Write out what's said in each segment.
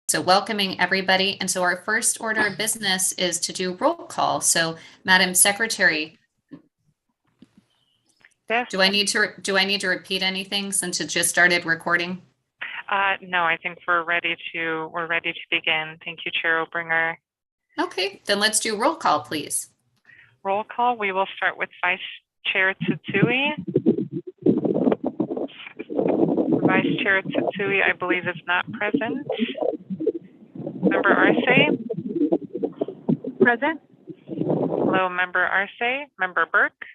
So welcoming everybody. And so our first order of business is to do roll call. So Madam Secretary, Yes. do I need to repeat anything since it just started recording? No, I think we're ready to begin. Thank you, Chair Obringer. Okay, then let's do roll call, please. Roll call. We will start with Vice Chair Tsutsui. Vice Chair Tsutsui, I believe, is not present. Member Arce. Present. Hello, Member Arce. Member Burke.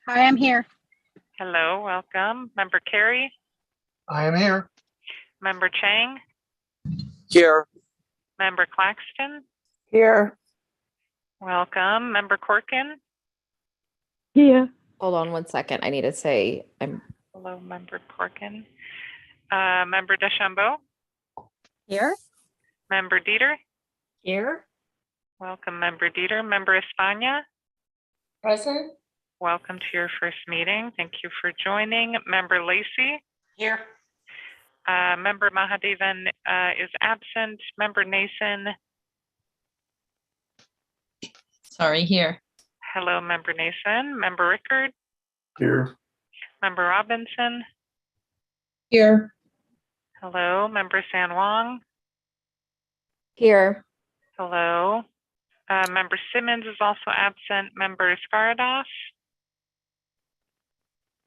Hi, I'm here. Hello, welcome. Member Carey. I am here. Member Chang. Here. Member Claxton. Here. Welcome. Member Corkin. Here. Hold on one second. I need to say Hello, Member Corkin. Member Deschambeau. Here. Member Dieter. Here. Welcome, Member Dieter. Member Espana. Present. Welcome to your first meeting. Thank you for joining. Member Lacey. Here. Member Mahadevan is absent. Member Nason. Sorry, here. Hello, Member Nason. Member Rickard. Here. Member Robinson. Here. Hello, Member San Wong. here. Hello. Member Simmons is also absent. Member Skarados.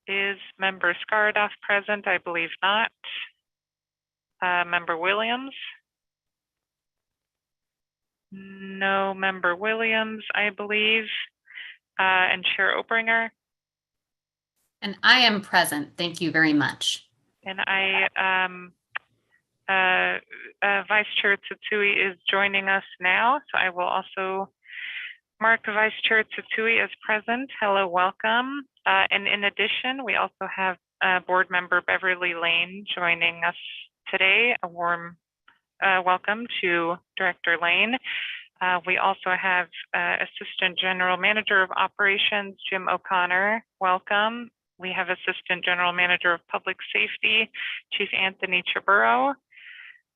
Is Member Skarados present? I believe not. Member Williams. No Member Williams, I believe. And Chair Obringer. And I am present. Thank you very much. And Vice Chair Tsutsui is joining us now. So I will also mark Vice Chair Tsutsui as present. Hello, welcome. And in addition, we also have Board Member Beverly Lane joining us today. A warm welcome to Director Lane. We also have Assistant General Manager of Operations, Jim O'Connor. Welcome. We have Assistant General Manager of Public Safety, Chief Anthony Chaburo.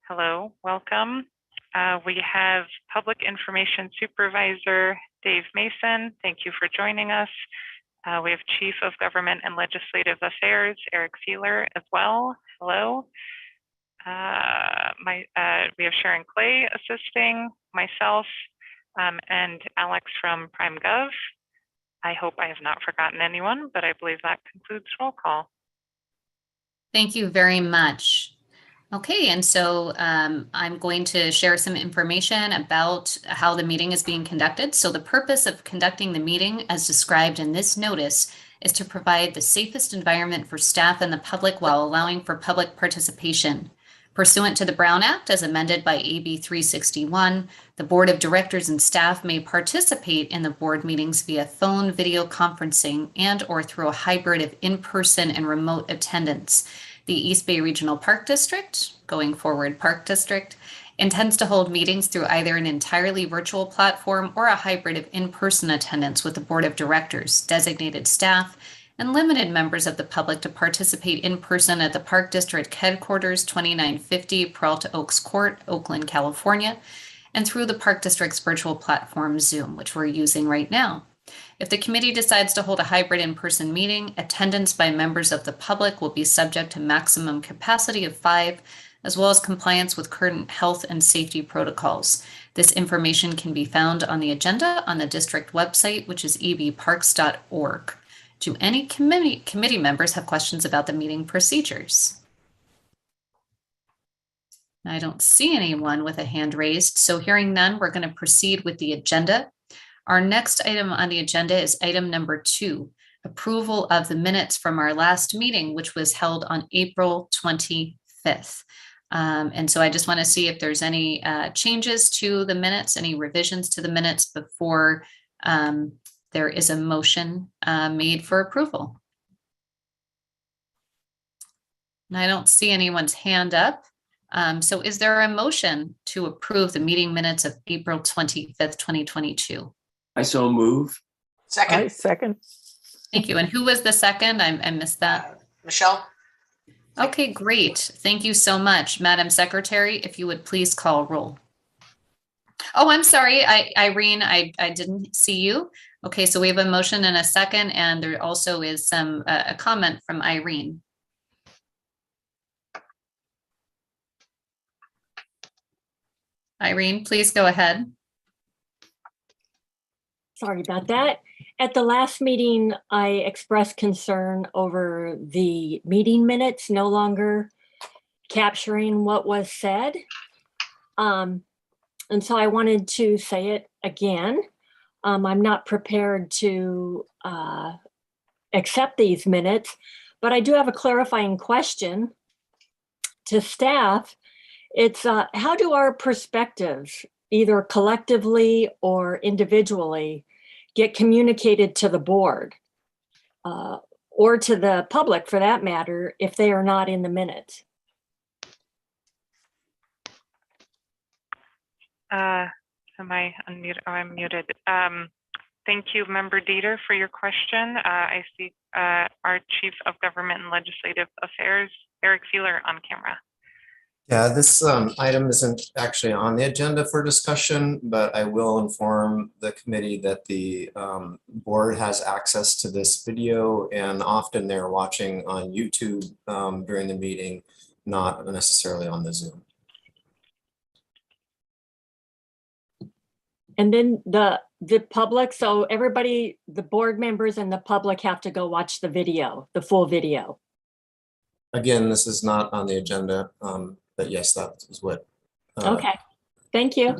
Hello, welcome. We have Public Information Supervisor, Dave Mason. Thank you for joining us. We have Chief of Government and Legislative Affairs, Eric Feeler as well. Hello. We have Sharon Clay assisting, myself, and Alex from PrimeGov. I hope I have not forgotten anyone, but I believe that concludes roll call. Thank you very much. Okay, and so I'm going to share some information about how the meeting is being conducted. So the purpose of conducting the meeting, as described in this notice, is to provide the safest environment for staff and the public while allowing for public participation. Pursuant to the Brown Act, as amended by AB 361, the Board of Directors and staff may participate in the board meetings via phone, video conferencing, and/or through a hybrid of in-person and remote attendance. The East Bay Regional Park District, going forward Park District, intends to hold meetings through either an entirely virtual platform or a hybrid of in-person attendance with the Board of Directors, designated staff, and limited members of the public to participate in person at the Park District Headquarters, 2950 Peralta Oaks Court, Oakland, California, and through the Park District's virtual platform, Zoom, which we're using right now. If the committee decides to hold a hybrid in-person meeting, attendance by members of the public will be subject to maximum capacity of 5, as well as compliance with current health and safety protocols. This information can be found on the agenda on the district website, which is ebparks.org. Do any committee members have questions about the meeting procedures? I don't see anyone with a hand raised, so hearing none, we're going to proceed with the agenda. Our next item on the agenda is item number 2, approval of the minutes from our last meeting, which was held on April 25th. And so I just want to see if there's any changes to the minutes, any revisions to the minutes before there is a motion made for approval. And I don't see anyone's hand up. So is there a motion to approve the meeting minutes of April 25th, 2022? I so move. Second. Second. Thank you. And who was the second? I missed that. Michelle. Okay, great. Thank you so much. Madam Secretary, if you would please call roll. Oh, I'm sorry, Irene, I didn't see you. Okay, so we have a motion and a second, and there also is a comment from Irene. Irene, please go ahead. Sorry about that. At the last meeting, I expressed concern over the meeting minutes no longer capturing what was said. And so I wanted to say it again. I'm not prepared to accept these minutes, but I do have a clarifying question to staff. It's how do our perspectives, either collectively or individually, get communicated to the board or to the public for that matter, if they are not in the minutes? Am I unmuted? Oh, I'm muted. Thank you, Member Dieter, for your question. I see our Chief of Government and Legislative Affairs, Eric Feeler, on camera. Yeah, this item isn't actually on the agenda for discussion, but I will inform the committee that the board has access to this video, and often they're watching on YouTube during the meeting, not necessarily on the Zoom. And then the public, so everybody, the board members and the public have to go watch the video, the full video. Again, this is not on the agenda, but yes, that is what. Okay, thank you.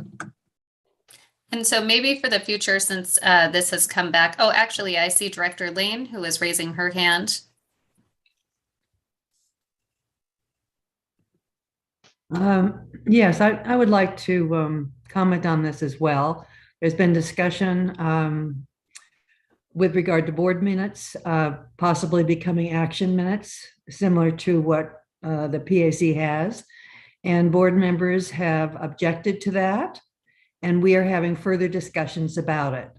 And so maybe for the future, since this has come back, oh, actually, I see Director Lane, who is raising her hand. Yes, I would like to comment on this as well. There's been discussion with regard to board minutes, possibly becoming action minutes, similar to what the PAC has. And board members have objected to that. And we are having further discussions about it.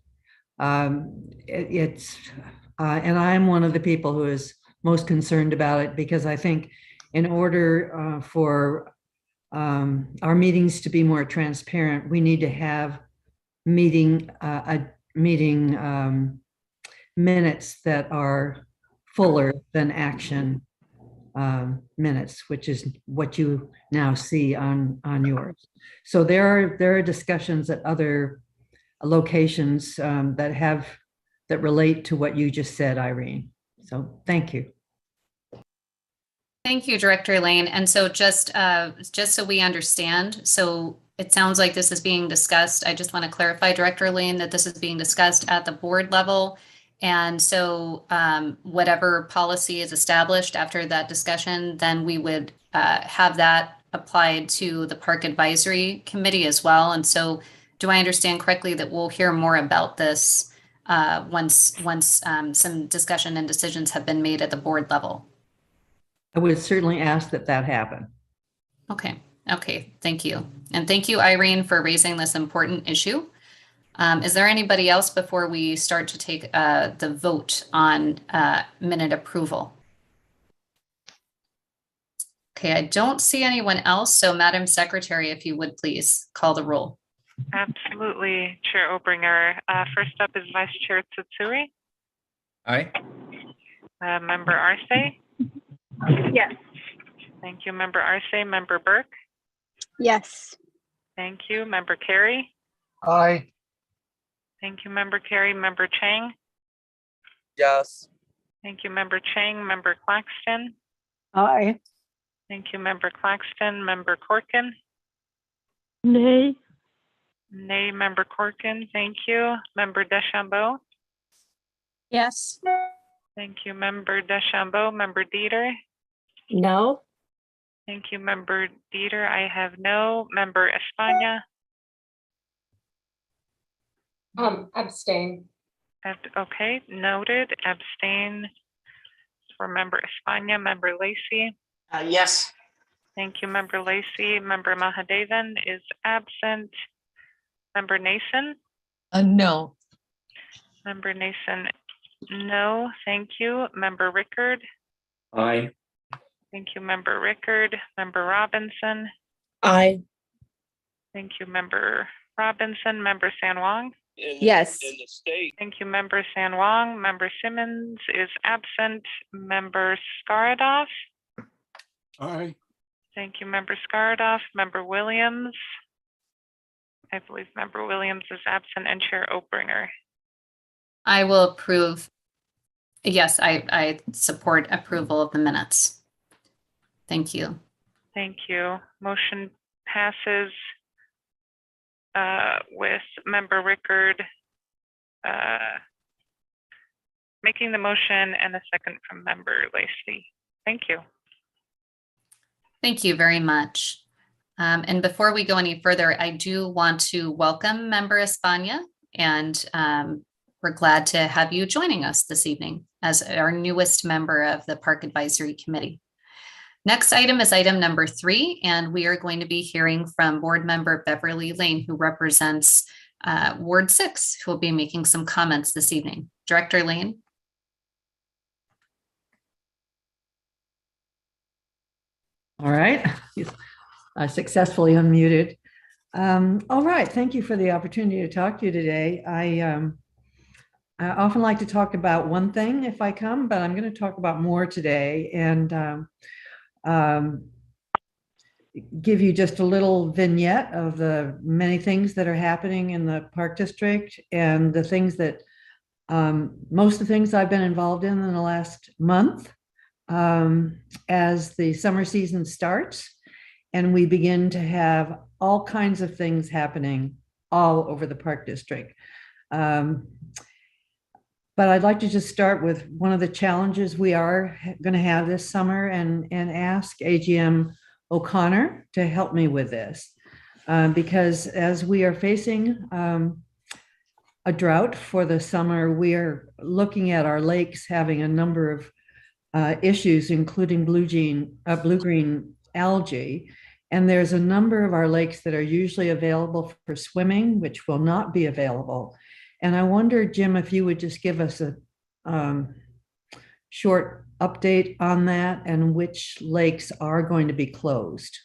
And I'm one of the people who is most concerned about it, because I think in order for our meetings to be more transparent, we need to have meeting minutes that are fuller than action minutes, which is what you now see on yours. So there are discussions at other locations that relate to what you just said, Irene. So thank you. Thank you, Director Lane. And so just so we understand, so it sounds like this is being discussed. I just want to clarify, Director Lane, that this is being discussed at the board level. And so whatever policy is established after that discussion, then we would have that applied to the Park Advisory Committee as well. And so do I understand correctly that we'll hear more about this once some discussion and decisions have been made at the board level? I would certainly ask that happen. Okay, thank you. And thank you, Irene, for raising this important issue. Is there anybody else before we start to take the vote on minute approval? Okay, I don't see anyone else. So Madam Secretary, if you would please call the roll. Absolutely, Chair Obringer. First up is Vice Chair Tsutsui. Aye. Member Arce. Yes. Thank you, Member Arce. Member Burke. Yes. Thank you, Member Carey. Aye. Thank you, Member Carey. Member Chang. Yes. Thank you, Member Chang. Member Claxton. Aye. Thank you, Member Claxton. Member Corkin. Nay. Nay, Member Corkin. Thank you. Member Deschambault. Yes. Thank you, Member Deschambault. Member Dieter. No. Thank you, Member Dieter. I have no. Member Espana. Abstain. Okay, noted. Abstain for Member Espana. Member Lacey. Yes. Thank you, Member Lacey. Member Mahadevan is absent. Member Nason. No. Member Nason, no. Thank you. Member Rickard. Aye. Thank you, Member Rickard. Member Robinson. Aye. Thank you, Member Robinson. Member San Juan. Yes. Thank you, Member San Juan. Member Simmons is absent. Member Skaradoff. Aye. Thank you, Member Skaradoff. Member Williams. I believe Member Williams is absent, and Chair Obringer. I will approve. Yes, I support approval of the minutes. Thank you. Thank you. Motion passes with Member Rickard making the motion and a second from Member Lacey. Thank you. Thank you very much. And before we go any further, I do want to welcome Member Espana, and we're glad to have you joining us this evening as our newest member of the Park Advisory Committee. Next item is item number 3, and we are going to be hearing from Board Member Beverly Lane, who represents Ward 6, who will be making some comments this evening. Director Lane. All right. I successfully unmuted. All right. Thank you for the opportunity to talk to you today. I often like to talk about one thing if I come, but I'm going to talk about more today and give you just a little vignette of the many things that are happening in the Park District and the things that most of the things I've been involved in the last month as the summer season starts and we begin to have all kinds of things happening all over the Park District. But I'd like to just start with one of the challenges we are going to have this summer and ask AGM O'Connor to help me with this. Because as we are facing a drought for the summer, we are looking at our lakes having a number of issues, including blue-green algae. And there's a number of our lakes that are usually available for swimming, which will not be available. And I wonder, Jim, if you would just give us a short update on that and which lakes are going to be closed.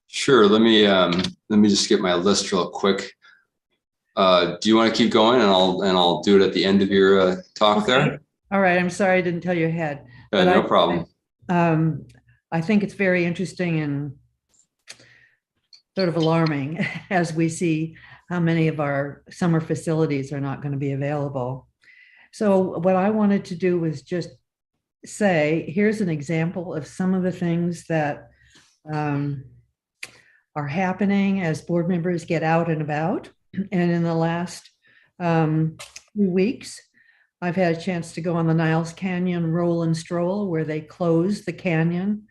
Sure. Let me just get my list real quick. Do you want to keep going, and I'll do it at the end of your talk Okay. there? All right. I'm sorry I didn't tell you ahead. No problem. I think it's very interesting and sort of alarming as we see how many of our summer facilities are not going to be available. So what I wanted to do was just say, here's an example of some of the things that are happening as board members get out and about. And in the last few weeks, I've had a chance to go on the Niles Canyon Roll and Stroll, where they closed the canyon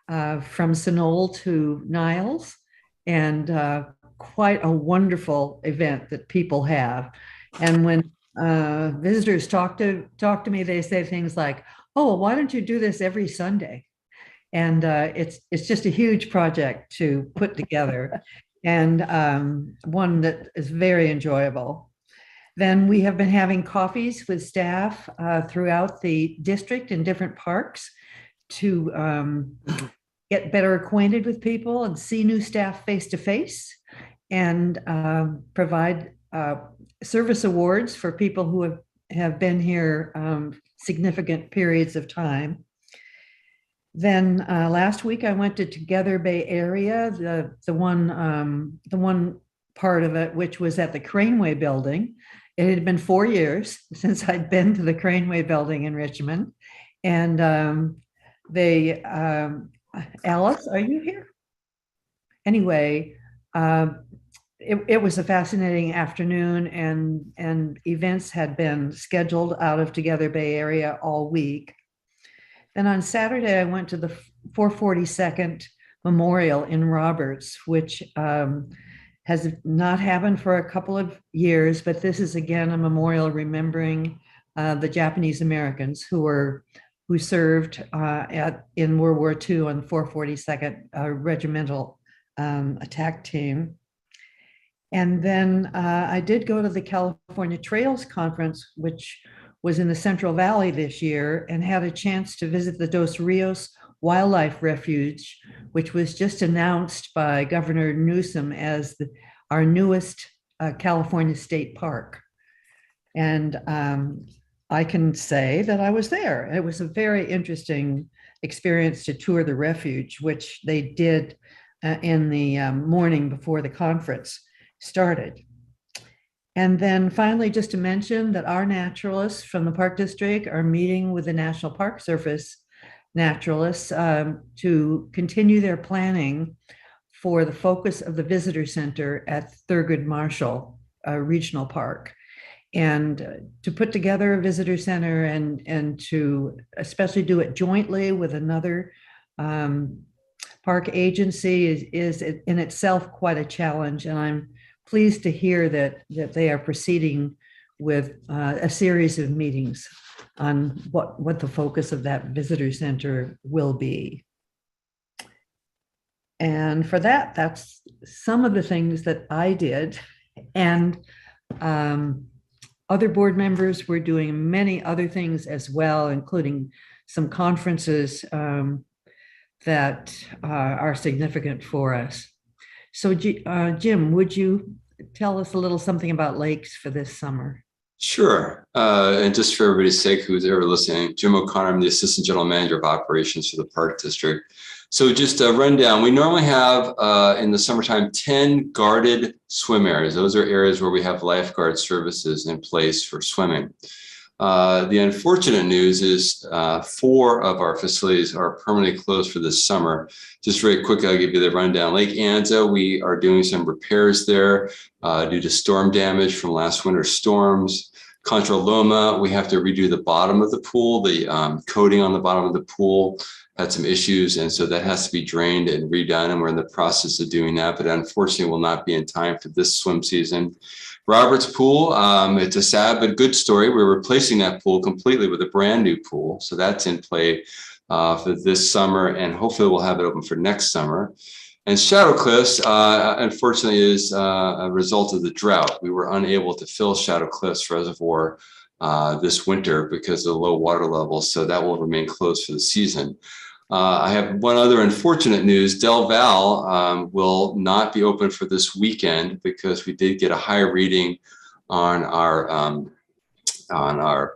from Sunol to Niles. And quite a wonderful event that people have. And when visitors talk to me, they say things like, "Oh, well, why don't you do this every Sunday?" And it's just a huge project to put together, and one that is very enjoyable. Then we have been having coffees with staff throughout the district in different parks to get better acquainted with people and see new staff face to face, and provide service awards for people who have been here significant periods of time. Then last week I went to Together Bay Area, the one part of it which was at the Craneway Building. It had been 4 years since I'd been to the Craneway Building in Richmond, and Alice, are you here? Anyway, it was a fascinating afternoon, and events had been scheduled out of Together Bay Area all week. Then on Saturday, I went to the 442nd Memorial in Roberts, which has not happened for a couple of years, but this is again a memorial remembering the Japanese Americans who served in World War II on the 442nd Regimental Attack Team. And then I did go to the California Trails Conference, which was in the Central Valley this year and had a chance to visit the Dos Rios Wildlife Refuge, which was just announced by Governor Newsom as our newest California state park. And I can say that I was there. It was a very interesting experience to tour the refuge, which they did in the morning before the conference started. And then finally, just to mention that our naturalists from the Park District are meeting with the National Park Service naturalists to continue their planning for the focus of the visitor center at Thurgood Marshall Regional Park. And to put together a visitor center and to especially do it jointly with another park agency is in itself quite a challenge. And I'm pleased to hear that they are proceeding with a series of meetings on what the focus of that visitor center will be. And for that, that's some of the things that I did. And other board members were doing many other things as well, including some conferences that are significant for us. So Jim, would you tell us a little something about lakes for this summer? Sure. And just for everybody's sake who's ever listening, Jim O'Connor, I'm the Assistant General Manager of Operations for the Park District. So just a rundown, we normally have in the summertime 10 guarded swim areas. Those are areas where we have lifeguard services in place for swimming. The unfortunate news is 4 of our facilities are permanently closed for this summer. Just very quickly, I'll give you the rundown. Lake Anza, we are doing some repairs there due to storm damage from last winter's storms. Contra Loma, we have to redo the bottom of the pool. The coating on the bottom of the pool had some issues, and so that has to be drained and redone, and we're in the process of doing that, but unfortunately will not be in time for this swim season. Roberts Pool, it's a sad but good story. We're replacing that pool completely with a brand new pool, so that's in play for this summer, and hopefully we'll have it open for next summer. And Shadow Cliffs, unfortunately, is a result of the drought. We were unable to fill Shadow Cliffs Reservoir this winter because of the low water levels, so that will remain closed for the season. I have one other unfortunate news. Del Val will not be open for this weekend because we did get a higher reading on our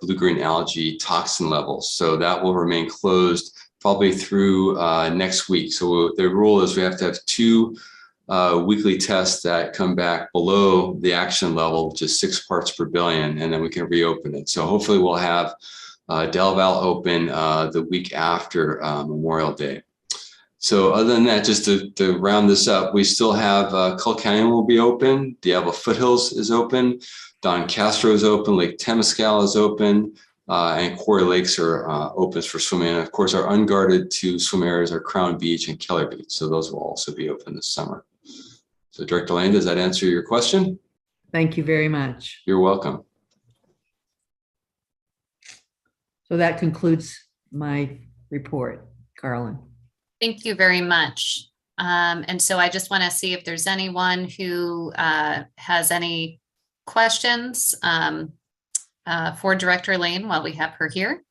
blue-green algae toxin levels. So that will remain closed probably through next week. So the rule is we have to have 2 weekly tests that come back below the action level, which is 6 parts per billion, and then we can reopen it. So hopefully we'll have Del Val open the week after Memorial Day. So other than that, just to round this up, we still have Cull Canyon will be open. Diablo Foothills is open. Don Castro is open. Lake Temescal is open. And Quarry Lakes are open for swimming. And of course, our unguarded 2 swim areas are Crown Beach and Keller Beach. So those will also be open this summer. So Director Lane, does that answer your question? Thank you very much. You're welcome. So that concludes my report, Carolyn. Thank you very much. And so I just want to see if there's anyone who has any questions for Director Lane while we have her here.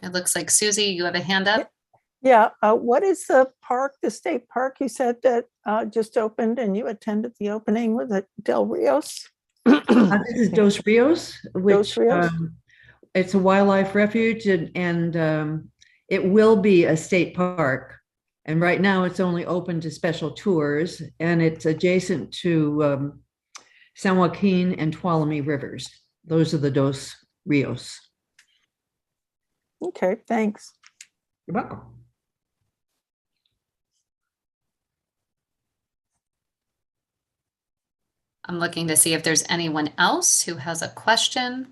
It looks like Susie, you have a hand up. Yeah, what is the park, the state park you said that just opened and you attended the opening? Was it Del Rios? This is Dos Rios, which Dos Rios? it's a wildlife refuge, and it will be a state park. And right now it's only open to special tours, and it's adjacent to San Joaquin and Tuolumne rivers. Those are the Dos Rios. Okay, thanks. You're welcome. I'm looking to see if there's anyone else who has a question.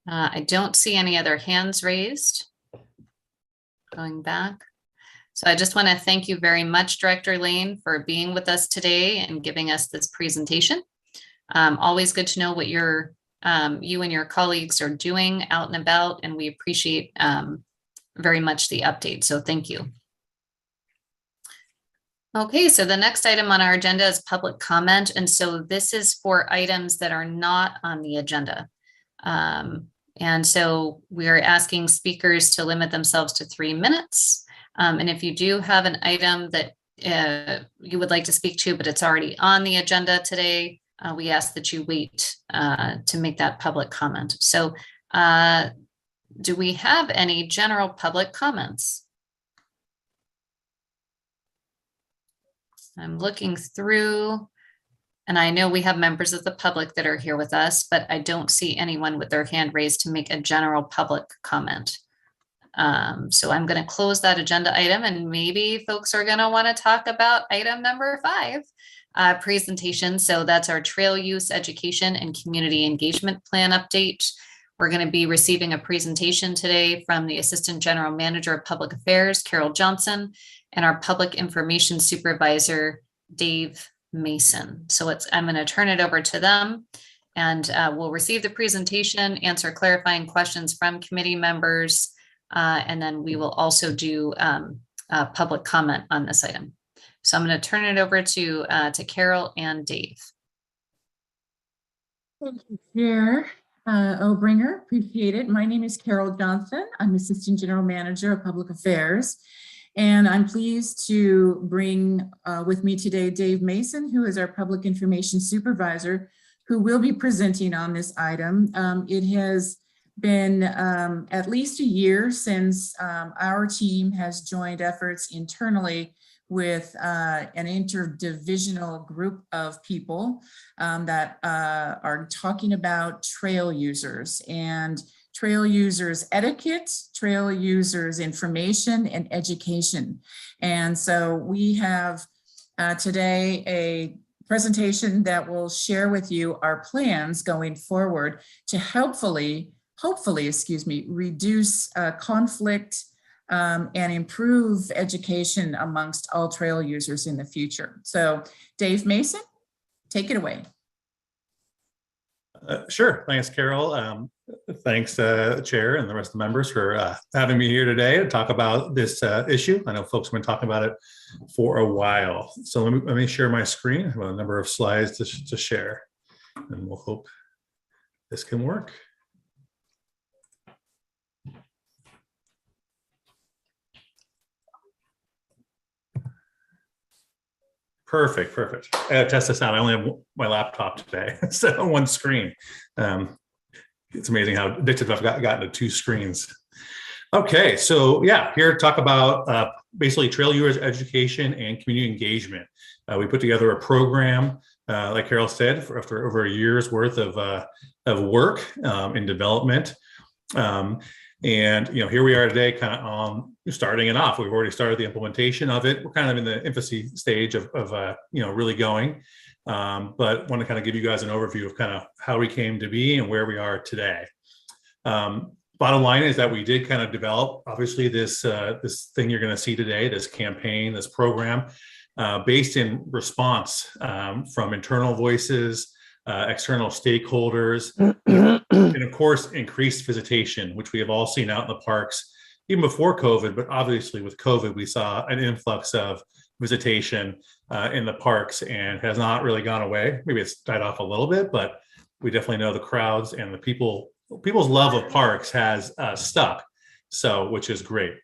I don't see any other hands raised. Going back. So I just want to thank you very much, Director Lane, for being with us today and giving us this presentation. Always good to know what you and your colleagues are doing out and about, and we appreciate very much the update. So thank you. Okay, so the next item on our agenda is public comment. And so this is for items that are not on the agenda. And so we're asking speakers to limit themselves to 3 minutes. And if you do have an item that you would like to speak to, but it's already on the agenda today, we ask that you wait to make that public comment. So do we have any general public comments? I'm looking through, and I know we have members of the public that are here with us, but I don't see anyone with their hand raised to make a general public comment. So I'm going to close that agenda item, and maybe folks are going to want to talk about item number 5, presentation. So that's our trail use education and community engagement plan update. We're going to be receiving a presentation today from the Assistant General Manager of Public Affairs, Carol Johnson, and our Public Information Supervisor, Dave Mason. So I'm going to turn it over to them, and we'll receive the presentation, answer clarifying questions from committee members, and then we will also do public comment on this item. So I'm going to turn it over to Carol and Dave. Thank you, Chair Obringer. Appreciate it. My name is Carol Johnson. I'm Assistant General Manager of Public Affairs. And I'm pleased to bring with me today Dave Mason, who is our Public Information Supervisor, who will be presenting on this item. It has been at least a year since our team has joined efforts internally with an interdivisional group of people that are talking about trail users and trail users etiquette, trail users information and education. And so we have today a presentation that will share with you our plans going forward to hopefully, reduce conflict and improve education amongst all trail users in the future. So Dave Mason, take it away. Sure. Thanks, Carol. Thanks, Chair and the rest of the members for having me here today to talk about this issue. I know folks have been talking about it for a while. So let me share my screen. I have a number of slides to share, and we'll hope this can work. Perfect. I gotta test this out. I only have my laptop today, so one screen. It's amazing how addicted I've gotten to 2 screens. Okay, so yeah, here to talk about basically trail users education and community engagement. We put together a program, like Carol said, after over a year's worth of work in development. And here we are today, kind of starting it off. We've already started the implementation of it. We're kind of in the infancy stage of really going. But want to kind of give you guys an overview of kind of how we came to be and where we are today. Bottom line is that we did kind of develop, obviously, this thing you're going to see today, this campaign, this program, based in response from internal voices, external stakeholders, and of course, increased visitation, which we have all seen out in the parks, even before COVID, but obviously with COVID, we saw an influx of visitation in the parks and has not really gone away. Maybe it's died off a little bit, but we definitely know the crowds and the people's love of parks has stuck, so which is great.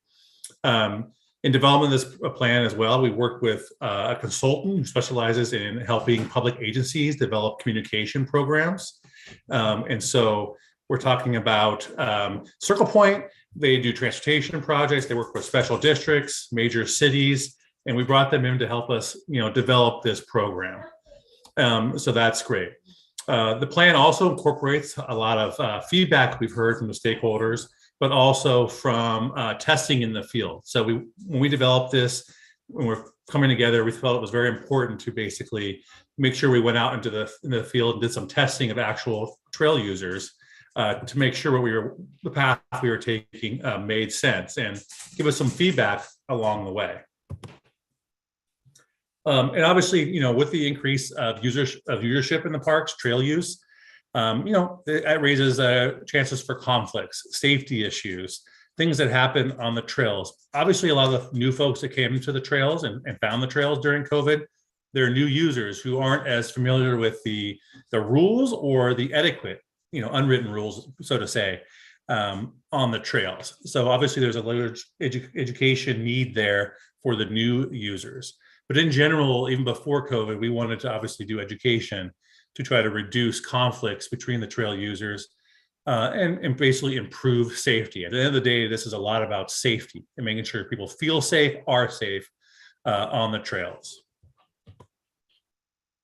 In development of this plan as well, we worked with a consultant who specializes in helping public agencies develop communication programs. And so we're talking about Circle Point. They do transportation projects. They work with special districts, major cities, and we brought them in to help us, develop this program. So that's great. The plan also incorporates a lot of feedback we've heard from the stakeholders, but also from testing in the field. So when we developed this, when we're coming together, we felt it was very important to basically make sure we went out into the field and did some testing of actual trail users to make sure the path we were taking made sense and give us some feedback along the way. And obviously, with the increase of usership in the parks, trail use, it raises chances for conflicts, safety issues, things that happen on the trails. Obviously, a lot of the new folks that came into the trails and found the trails during COVID, they're new users who aren't as familiar with the rules or the etiquette, unwritten rules, so to say, on the trails. So obviously there's a large education need there for the new users. But in general, even before COVID, we wanted to obviously do education to try to reduce conflicts between the trail users and basically improve safety. At the end of the day, this is a lot about safety and making sure people feel safe, are safe on the trails.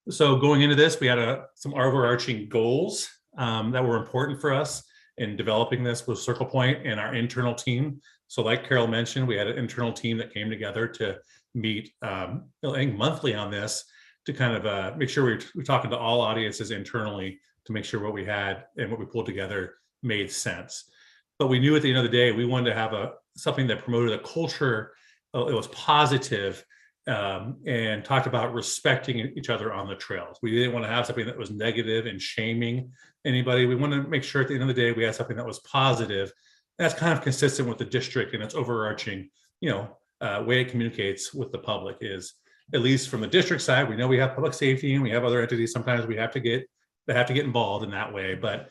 So going into this, we had some overarching goals that were important for us in developing this with Circle Point and our internal team. So like Carol mentioned, we had an internal team that came together to meet, I think monthly on this to kind of make sure we're talking to all audiences internally to make sure what we had and what we pulled together made sense. But we knew at the end of the day, we wanted to have something that promoted a culture, it was positive, and talked about respecting each other on the trails. We didn't want to have something that was negative and shaming anybody. We wanted to make sure at the end of the day, we had something that was positive. That's kind of consistent with the district and its overarching, way it communicates with the public is, at least from the district side, we know we have public safety and we have other entities. Sometimes we have to get involved in that way. But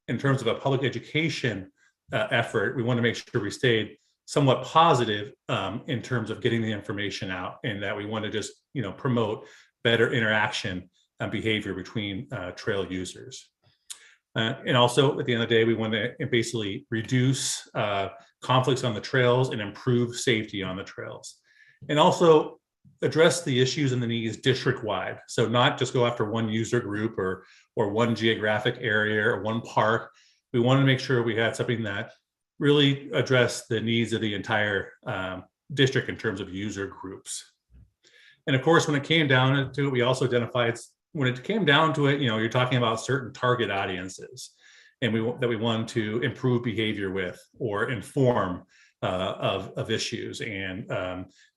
in terms of a public education effort, we want to make sure we stayed somewhat positive in terms of getting the information out, and that we want to just promote better interaction and behavior between trail users. And also at the end of the day, we want to basically reduce conflicts on the trails and improve safety on the trails, and also address the issues and the needs district-wide. So not just go after one user group or one geographic area or one park. We wanted to make sure we had something that really address the needs of the entire district in terms of user groups. And of course, when it came down to it, we also identified, when it came down to it, you're talking about certain target audiences and that we wanted to improve behavior with or inform of issues and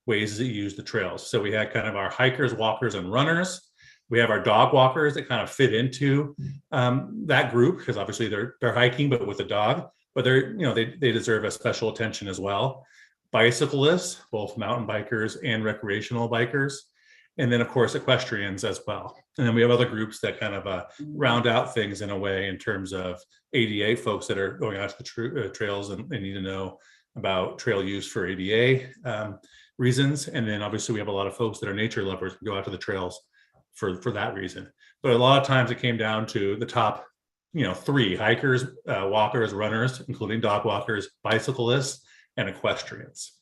ways that use the trails. So we had kind of our hikers, walkers, and runners. We have our dog walkers that kind of fit into that group because obviously they're hiking, but with a dog. But they deserve a special attention as well. Bicyclists, both mountain bikers and recreational bikers, and then of course equestrians as well. And then we have other groups that kind of round out things in a way in terms of ADA folks that are going out to the trails and they need to know about trail use for ADA reasons. And then obviously we have a lot of folks that are nature lovers who go out to the trails for that reason. But a lot of times it came down to the top 3: hikers, walkers, runners, including dog walkers, bicyclists, and equestrians.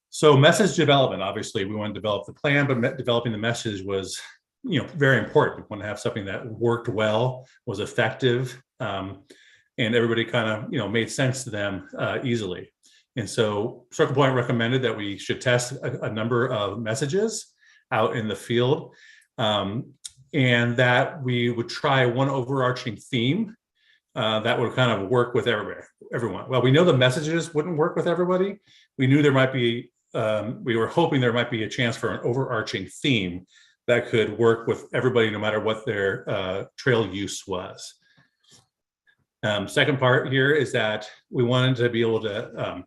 So message development, obviously we want to develop the plan, but developing the message was, very important. We want to have something that worked well, was effective, and everybody kind of, made sense to them easily. And so Circle Point recommended that we should test a number of messages out in the field. And that we would try one overarching theme that would kind of work with everyone. Well, we know the messages wouldn't work with everybody. We knew there might be, we were hoping there might be a chance for an overarching theme that could work with everybody no matter what their trail use was. Second part here is that we wanted to be able to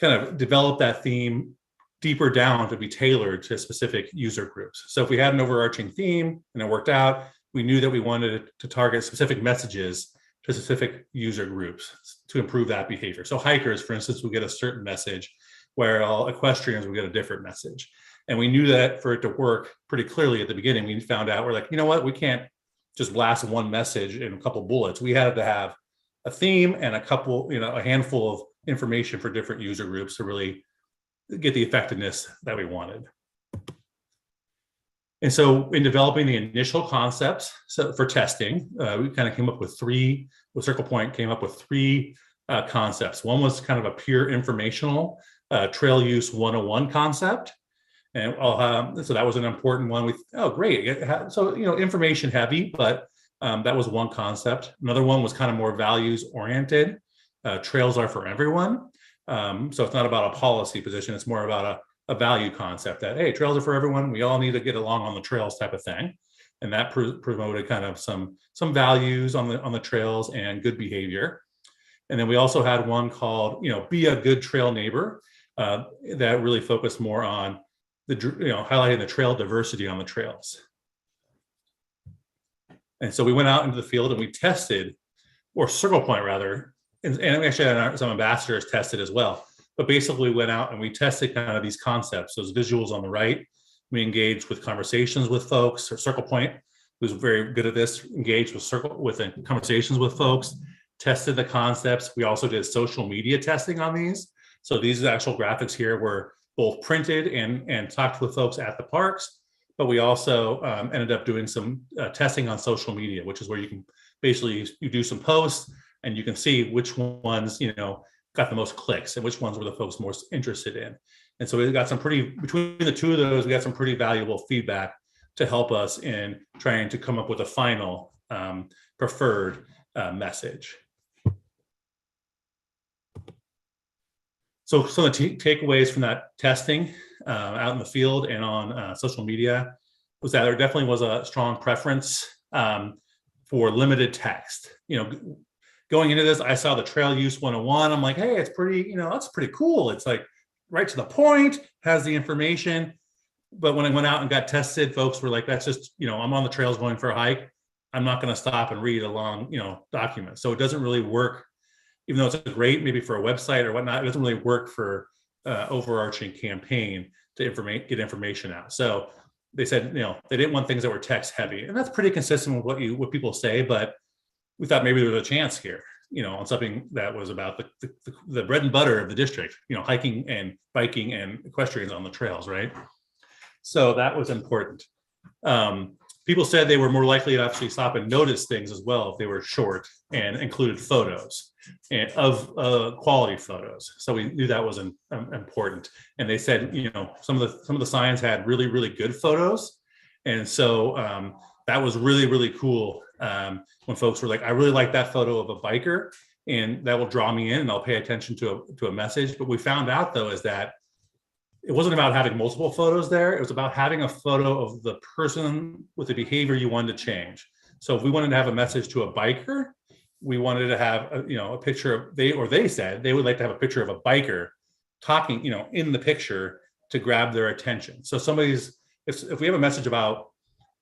kind of develop that theme deeper down to be tailored to specific user groups. So if we had an overarching theme and it worked out, we knew that we wanted to target specific messages to specific user groups to improve that behavior. So hikers, for instance, will get a certain message, where all equestrians will get a different message. And we knew that for it to work pretty clearly at the beginning, we found out, we're like, you know what, we can't just blast one message in a couple bullets. We had to have a theme and a couple, a handful of information for different user groups to really get the effectiveness that we wanted. And so in developing the initial concepts for testing, we kind of came up with Circle Point came up with 3 concepts. One was kind of a pure informational trail use 101 concept. And so that was an important one. Oh, great. So, information heavy, but that was one concept. Another one was kind of more values oriented. Trails are for everyone. So it's not about a policy position. It's more about a value concept that, hey, trails are for everyone. We all need to get along on the trails type of thing. And that promoted kind of some values on the trails and good behavior. And then we also had one called, Be a Good Trail Neighbor, that really focused more on highlighting the trail diversity on the trails. And so we went out into the field and we tested, or Circle Point rather, and we actually had some ambassadors tested as well. But basically we went out and we tested kind of these concepts, those visuals on the right. We engaged with conversations with folks, or Circle Point, who's very good at this, engaged with conversations with folks, tested the concepts. We also did social media testing on these. So these actual graphics here were both printed and talked with folks at the parks, but we also ended up doing some testing on social media, which is where you can basically, you do some posts and you can see which ones, got the most clicks and which ones were the folks most interested in. And so we got between the two of those, we got some pretty valuable feedback to help us in trying to come up with a final preferred message. So some of the takeaways from that testing out in the field and on social media was that there definitely was a strong preference for limited text. Going into this, I saw the Trail Use 101. I'm like, hey, it's pretty, that's pretty cool. It's like right to the point, has the information. But when I went out and got tested, folks were like, that's just, I'm on the trails going for a hike. I'm not going to stop and read a long, document. So it doesn't really work, even though it's great maybe for a website or whatnot, it doesn't really work for overarching campaign to get information out. So they said, they didn't want things that were text heavy. And that's pretty consistent with what people say, but we thought maybe there was a chance here, on something that was about the bread and butter of the district, hiking and biking and equestrians on the trails, right? So that was important. People said they were more likely to actually stop and notice things as well if they were short and included photos and of quality photos. So we knew that was important. And they said, some of the signs had really, really good photos. And so that was really, really cool when folks were like, I really like that photo of a biker and that will draw me in and I'll pay attention to a message. But we found out though, is that it wasn't about having multiple photos there. It was about having a photo of the person with the behavior you wanted to change. So if we wanted to have a message to a biker, we wanted to have a picture of they said they would like to have a picture of a biker talking, in the picture to grab their attention. So if we have a message about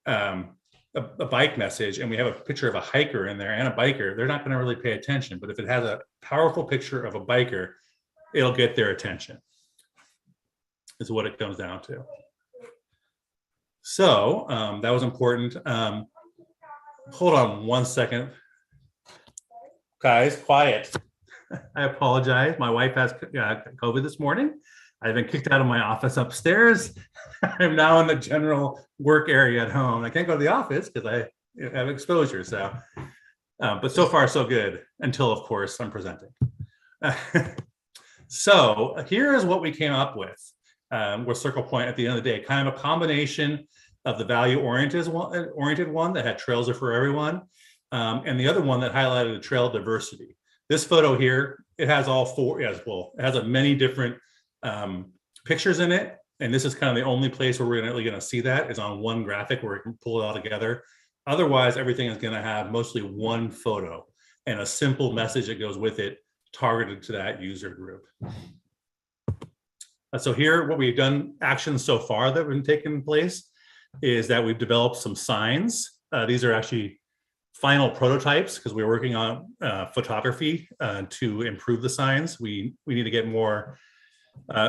a bike message and we have a picture of a hiker in there and a biker, they're not going to really pay attention. But if it has a powerful picture of a biker, it'll get their attention. Is what it comes down to. So that was important. Hold on one second. Guys, quiet. I apologize. My wife has COVID this morning. I've been kicked out of my office upstairs. I'm now in the general work area at home. I can't go to the office because I have exposure. So, but so far so good until, of course, I'm presenting. So here's what we came up with. With Circle Point at the end of the day, kind of a combination of the value-oriented one that had trails are for everyone, and the other one that highlighted the trail diversity. This photo here, it has all four, it has many different pictures in it, and this is kind of the only place where we're really going to see that is on one graphic where we can pull it all together. Otherwise, everything is going to have mostly one photo and a simple message that goes with it targeted to that user group. So here, what we've done, actions so far that have been taking place, is that we've developed some signs. These are actually final prototypes because we're working on photography to improve the signs. We need to get more,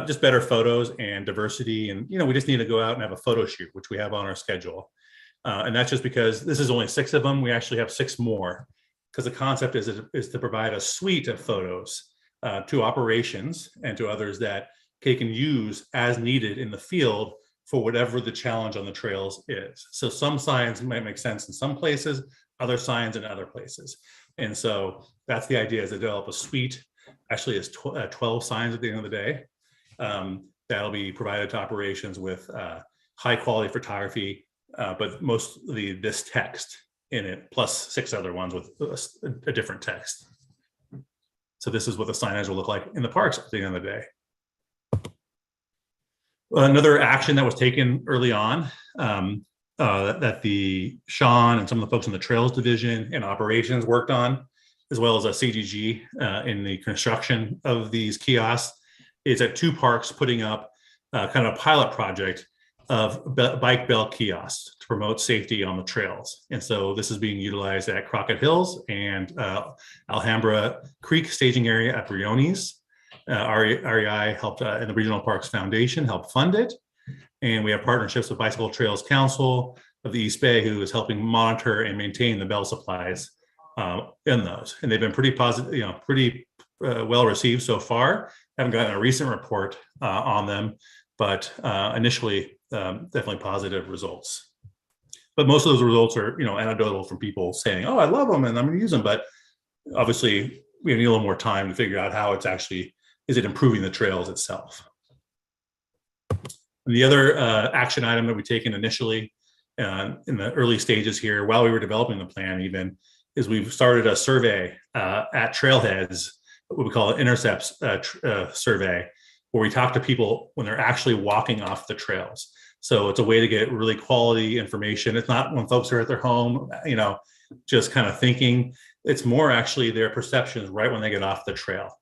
just better photos and diversity. And, we just need to go out and have a photo shoot, which we have on our schedule. And that's just because this is only 6 of them. We actually have 6 more because the concept is to provide a suite of photos to operations and to others that they can use as needed in the field for whatever the challenge on the trails is. So some signs might make sense in some places, other signs in other places. And so that's the idea, is to develop a suite, actually it's 12 signs at the end of the day, that'll be provided to operations with high quality photography, but mostly this text in it, plus 6 other ones with a different text. So this is what the signage will look like in the parks at the end of the day. Another action that was taken early on that the Sean and some of the folks in the Trails Division and operations worked on as well as a CDG in the construction of these kiosks, is at 2 parks putting up kind of a pilot project of bike belt kiosks to promote safety on the trails. And so this is being utilized at Crockett Hills and Alhambra Creek staging area at Briones. REI helped, and the Regional Parks Foundation helped fund it. And we have partnerships with Bicycle Trails Council of the East Bay, who is helping monitor and maintain the bell supplies in those. And they've been pretty positive, pretty well received so far. Haven't gotten a recent report on them, but initially definitely positive results. But most of those results are, anecdotal from people saying, "Oh, I love them and I'm going to use them." But obviously, we need a little more time to figure out how it's actually, is it improving the trails itself? And the other action item that we've taken initially in the early stages here, while we were developing the plan even, is we've started a survey at Trailheads, what we call an intercepts survey, where we talk to people when they're actually walking off the trails. So it's a way to get really quality information. It's not when folks are at their home, just kind of thinking. It's more actually their perceptions right when they get off the trail.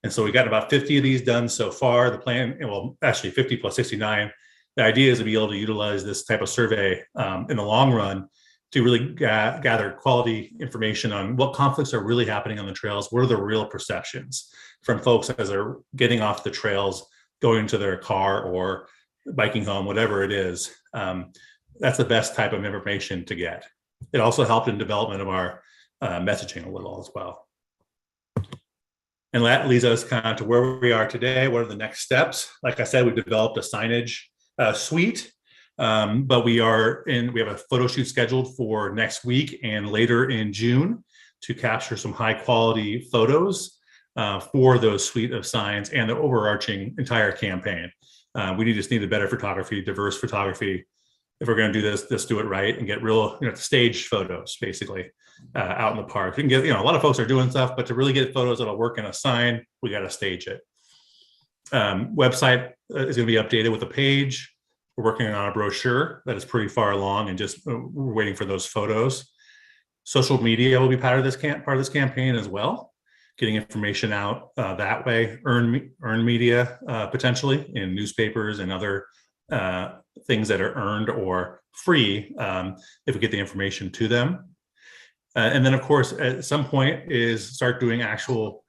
And so we got about 50 of these done so far. The plan, well, actually 50 plus 69. The idea is to be able to utilize this type of survey in the long run to really gather quality information on what conflicts are really happening on the trails. What are the real perceptions from folks as they're getting off the trails, going to their car or biking home, whatever it is. That's the best type of information to get. It also helped in development of our messaging a little as well. And that leads us kind of to where we are today. What are the next steps? Like I said, we developed a signage suite, but we have a photo shoot scheduled for next week and later in June to capture some high quality photos for those suite of signs and the overarching entire campaign. We just need better photography, diverse photography. If we're going to do this, let's do it right and get real, stage photos basically out in the park. You can get, a lot of folks are doing stuff, but to really get photos that'll work in a sign, we got to stage it. Website is going to be updated with a page. We're working on a brochure that is pretty far along and just we're waiting for those photos. Social media will be part of this campaign as well, getting information out that way. Earned media potentially in newspapers and other things that are earned or free if we get the information to them. And then, of course, at some point is start doing actual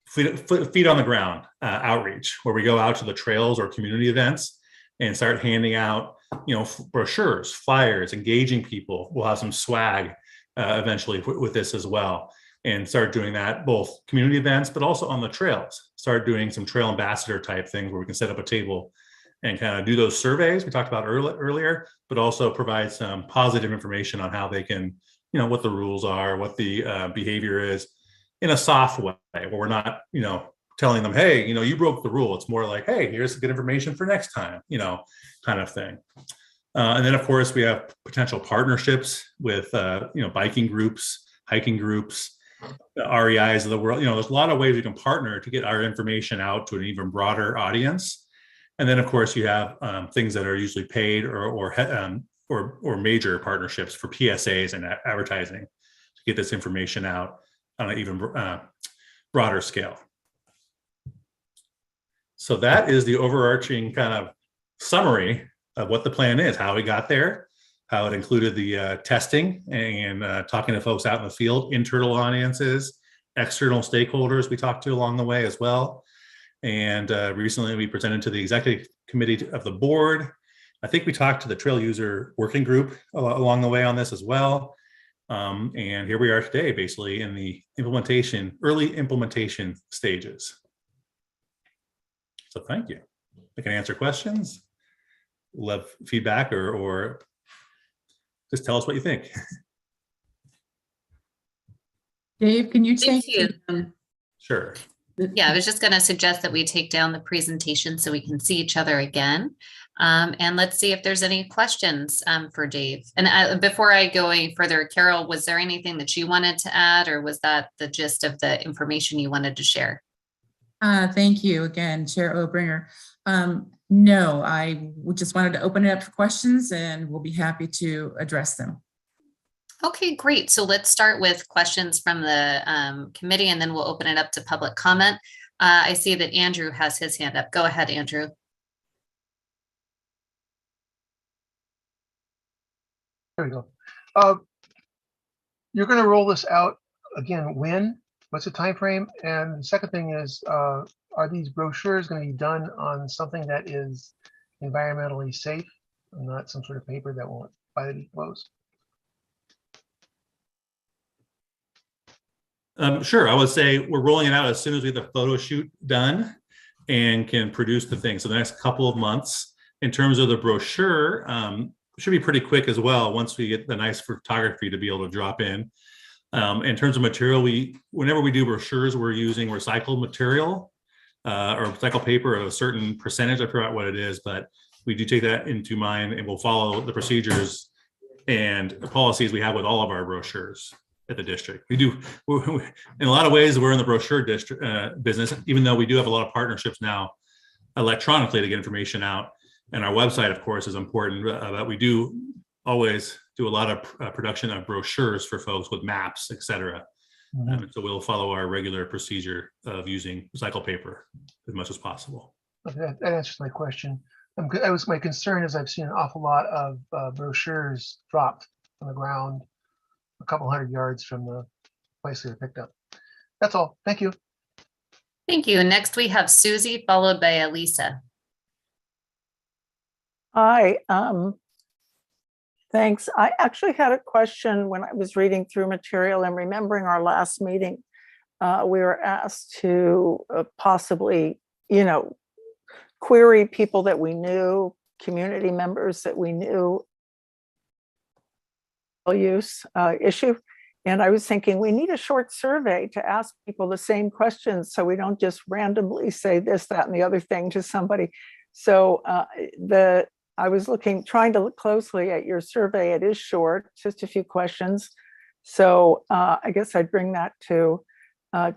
feet on the ground outreach, where we go out to the trails or community events and start handing out, brochures, flyers, engaging people. We'll have some swag eventually with this as well, and start doing that both community events, but also on the trails. Start doing some trail ambassador type things where we can set up a table and kind of do those surveys we talked about earlier, but also provide some positive information on how they can, what the rules are, what the behavior is in a soft way, where we're not, telling them, hey, you broke the rule. It's more like, hey, here's good information for next time, kind of thing. And then, of course, we have potential partnerships with, biking groups, hiking groups, REIs of the world. There's a lot of ways we can partner to get our information out to an even broader audience. And then, of course, you have things that are usually paid or major partnerships for PSAs and advertising to get this information out on an even broader scale. So that is the overarching kind of summary of what the plan is, how we got there, how it included the testing and talking to folks out in the field, internal audiences, external stakeholders we talked to along the way as well. And recently we presented to the executive committee of the board. I think we talked to the trail user working group along the way on this as well. And here we are today, basically in the early implementation stages. So thank you. I can answer questions, love feedback, or just tell us what you think. Dave, can you take? Thank you. Sure. Yeah, I was just going to suggest that we take down the presentation so we can see each other again. And let's see if there's any questions for Dave. And before I go any further, Carol, was there anything that you wanted to add, or was that the gist of the information you wanted to share? Thank you again, Chair Obringer. No, I just wanted to open it up for questions and we'll be happy to address them. Okay, great. So let's start with questions from the committee, and then we'll open it up to public comment. I see that Andrew has his hand up. Go ahead, Andrew. There we go. You're going to roll this out again. When? What's the time frame? And the second thing is, are these brochures going to be done on something that is environmentally safe, and not some sort of paper that won't be closed? Sure. I would say we're rolling it out as soon as we get the photo shoot done and can produce the thing. So the next couple of months. In terms of the brochure, should be pretty quick as well once we get the nice photography to be able to drop in. In terms of material, whenever we do brochures, we're using recycled material or recycled paper of a certain percentage. I forgot what it is, but we do take that into mind, and we'll follow the procedures and policies we have with all of our brochures at the district. We do, in a lot of ways, we're in the brochure business, even though we do have a lot of partnerships now electronically to get information out. And our website, of course, is important, but we do always do a lot of production of brochures for folks with maps, et cetera. So we'll follow our regular procedure of using recycled paper as much as possible. Okay, that answers my question. My concern is I've seen an awful lot of brochures dropped on the ground a couple 100 yards from the place they were picked up. That's all. Thank you. Thank you. Next, we have Susie, followed by Elisa. Hi, thanks. I actually had a question when I was reading through material and remembering our last meeting. We were asked to possibly, query people that we knew, community members that we knew, use issue. And I was thinking we need a short survey to ask people the same questions so we don't just randomly say this, that, and the other thing to somebody. So I was trying to look closely at your survey. It is short, just a few questions. So I guess I'd bring that to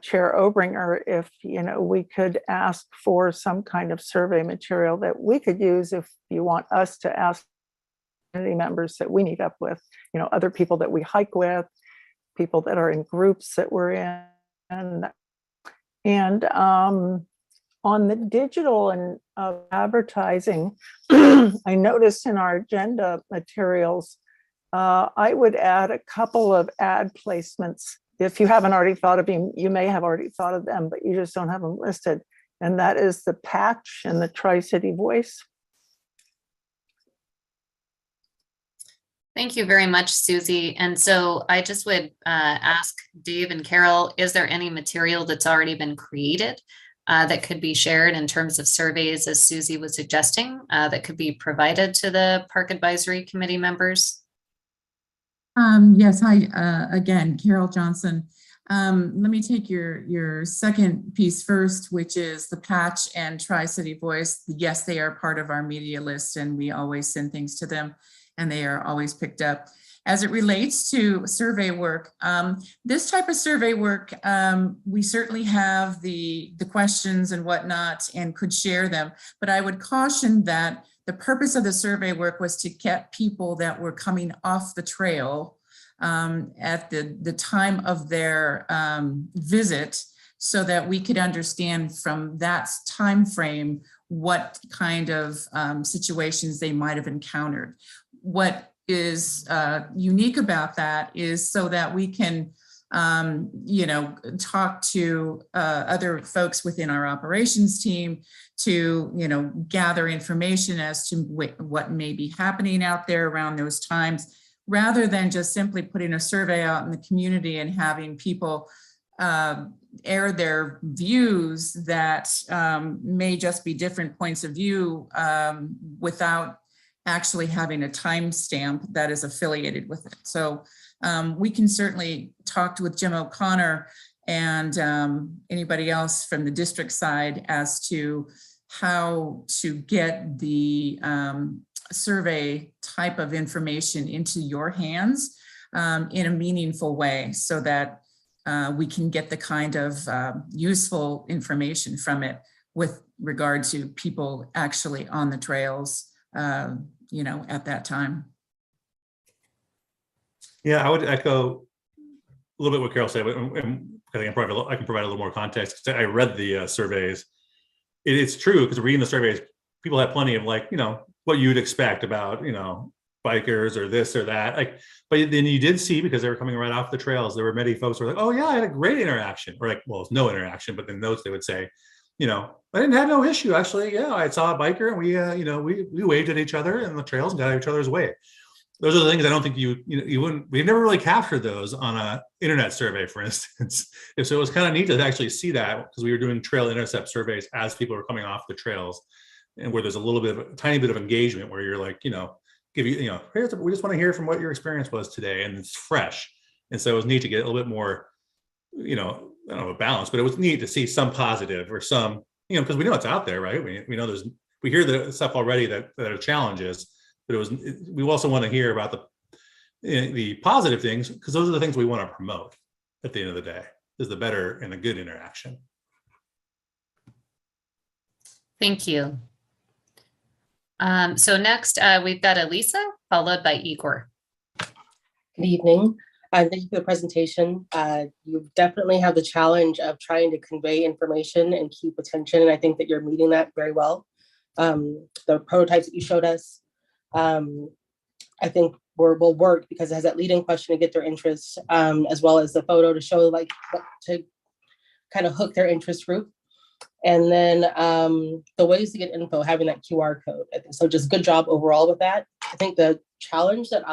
Chair Obringer if we could ask for some kind of survey material that we could use if you want us to ask community members that we meet up with, other people that we hike with, people that are in groups that we're in. And on the digital and advertising, I noticed in our agenda materials, I would add a couple of ad placements. If you haven't already thought of them, you may have already thought of them, but you just don't have them listed. And that is the Patch and the Tri-City Voice. Thank you very much, Susie. And so I just would ask Dave and Carol, is there any material that's already been created that could be shared in terms of surveys, as Susie was suggesting, that could be provided to the Park Advisory Committee members? Yes, hi, again, Carol Johnson. Let me take your second piece first, which is the Patch and Tri-City Voice. Yes, they are part of our media list, and we always send things to them, and they are always picked up. As it relates to survey work, this type of survey work, we certainly have the questions and whatnot and could share them, but I would caution that the purpose of the survey work was to get people that were coming off the trail at the time of their visit, so that we could understand from that time frame what kind of situations they might have encountered. What is unique about that is so that we can talk to other folks within our operations team to gather information as to what may be happening out there around those times, rather than just simply putting a survey out in the community and having people air their views that may just be different points of view without actually having a timestamp that is affiliated with it. So we can certainly talk with Jim O'Connor and anybody else from the district side as to how to get the survey type of information into your hands in a meaningful way, so that we can get the kind of useful information from it with regard to people actually on the trails, at that time. Yeah, I would echo a little bit what Carol said, but I think I can provide a little more context. I read the surveys. It's true, because reading the surveys, people have plenty of, like, you know, what you'd expect about, you know, bikers or this or that. Like, but then you did see, because they were coming right off the trails, there were many folks who were like, oh yeah, I had a great interaction, or like, well, it's no interaction, but in notes they would say, you know, I didn't have no issue, actually. Yeah, I saw a biker and we, you know, we waved at each other in the trails and got each other's way. Those are the things I don't think you wouldn't, we've never really captured those on a internet survey, for instance. So it was kind of neat to actually see that, because we were doing trail intercept surveys as people were coming off the trails, and where there's a little bit of a tiny bit of engagement where you're like, you know, we just want to hear from what your experience was today, and it's fresh. And so it was neat to get a little bit more, you know, I don't know, a balance, but it was neat to see some positive or some, you know, because we know it's out there, right? We know we hear the stuff already that are challenges. But we also want to hear about the positive things, because those are the things we want to promote at the end of the day, is the better and the good interaction. Thank you. So next, we've got Elisa, followed by Igor. Good evening. Thank you for the presentation. You definitely have the challenge of trying to convey information and keep attention, and I think that you're meeting that very well. The prototypes that you showed us, I think will work, because it has that leading question to get their interest, as well as the photo to show, like, to kind of hook their interest group. And then the ways to get info, having that QR code. So just good job overall with that. I think the challenge that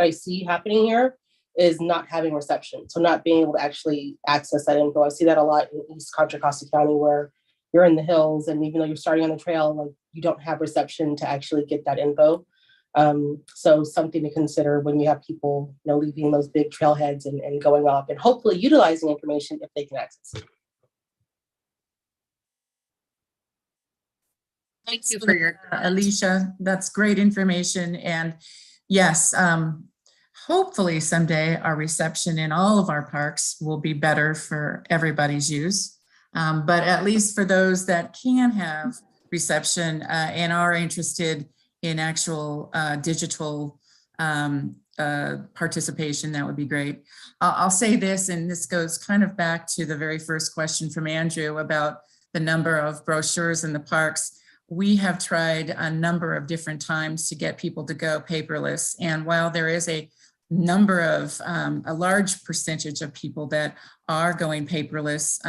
I see happening here is not having reception. So not being able to actually access that info. I see that a lot in East Contra Costa County, where you're in the hills, and even though you're starting on the trail, like, you don't have reception to actually get that info. So something to consider when you have people, you know, leaving those big trailheads and going off and hopefully utilizing information if they can access it. Thank you for your Alicia. That's great information. And yes, hopefully someday our reception in all of our parks will be better for everybody's use. But at least for those that can have reception and are interested in actual digital participation, that would be great. I'll say this, and this goes kind of back to the very first question from Andrew about the number of brochures in the parks. We have tried a number of different times to get people to go paperless. And while there is a number of, a large percentage of people that are going paperless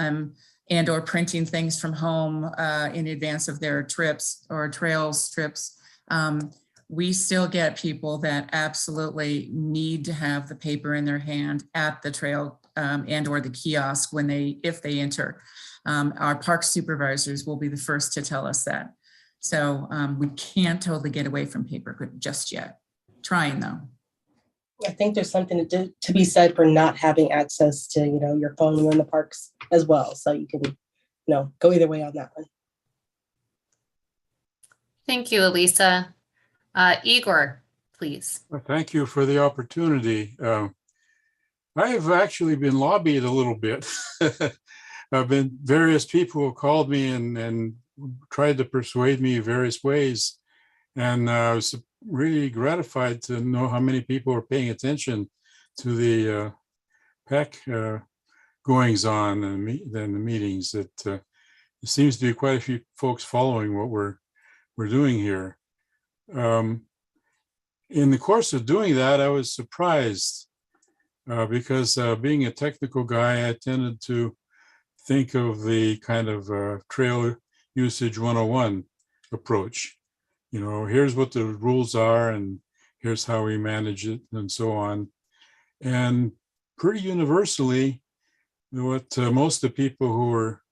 and or printing things from home in advance of their trips or trails trips, we still get people that absolutely need to have the paper in their hand at the trail and or the kiosk if they enter. Our park supervisors will be the first to tell us that. So we can't totally get away from paper just yet. Trying though. I think there's something to be said for not having access to, you know, your phone when you're in the parks as well. So you can, you know, go either way on that one. Thank you, Elisa. Igor, please. Well, thank you for the opportunity. I have actually been lobbied a little bit. Various people have called me and tried to persuade me various ways. And I was really gratified to know how many people are paying attention to the PEC goings on and the meetings. That there seems to be quite a few folks following what we're doing here. In the course of doing that, I was surprised because being a technical guy, I tended to think of the kind of trail usage 101 approach. You know, here's what the rules are and here's how we manage it and so on. And pretty universally, what most of the people who were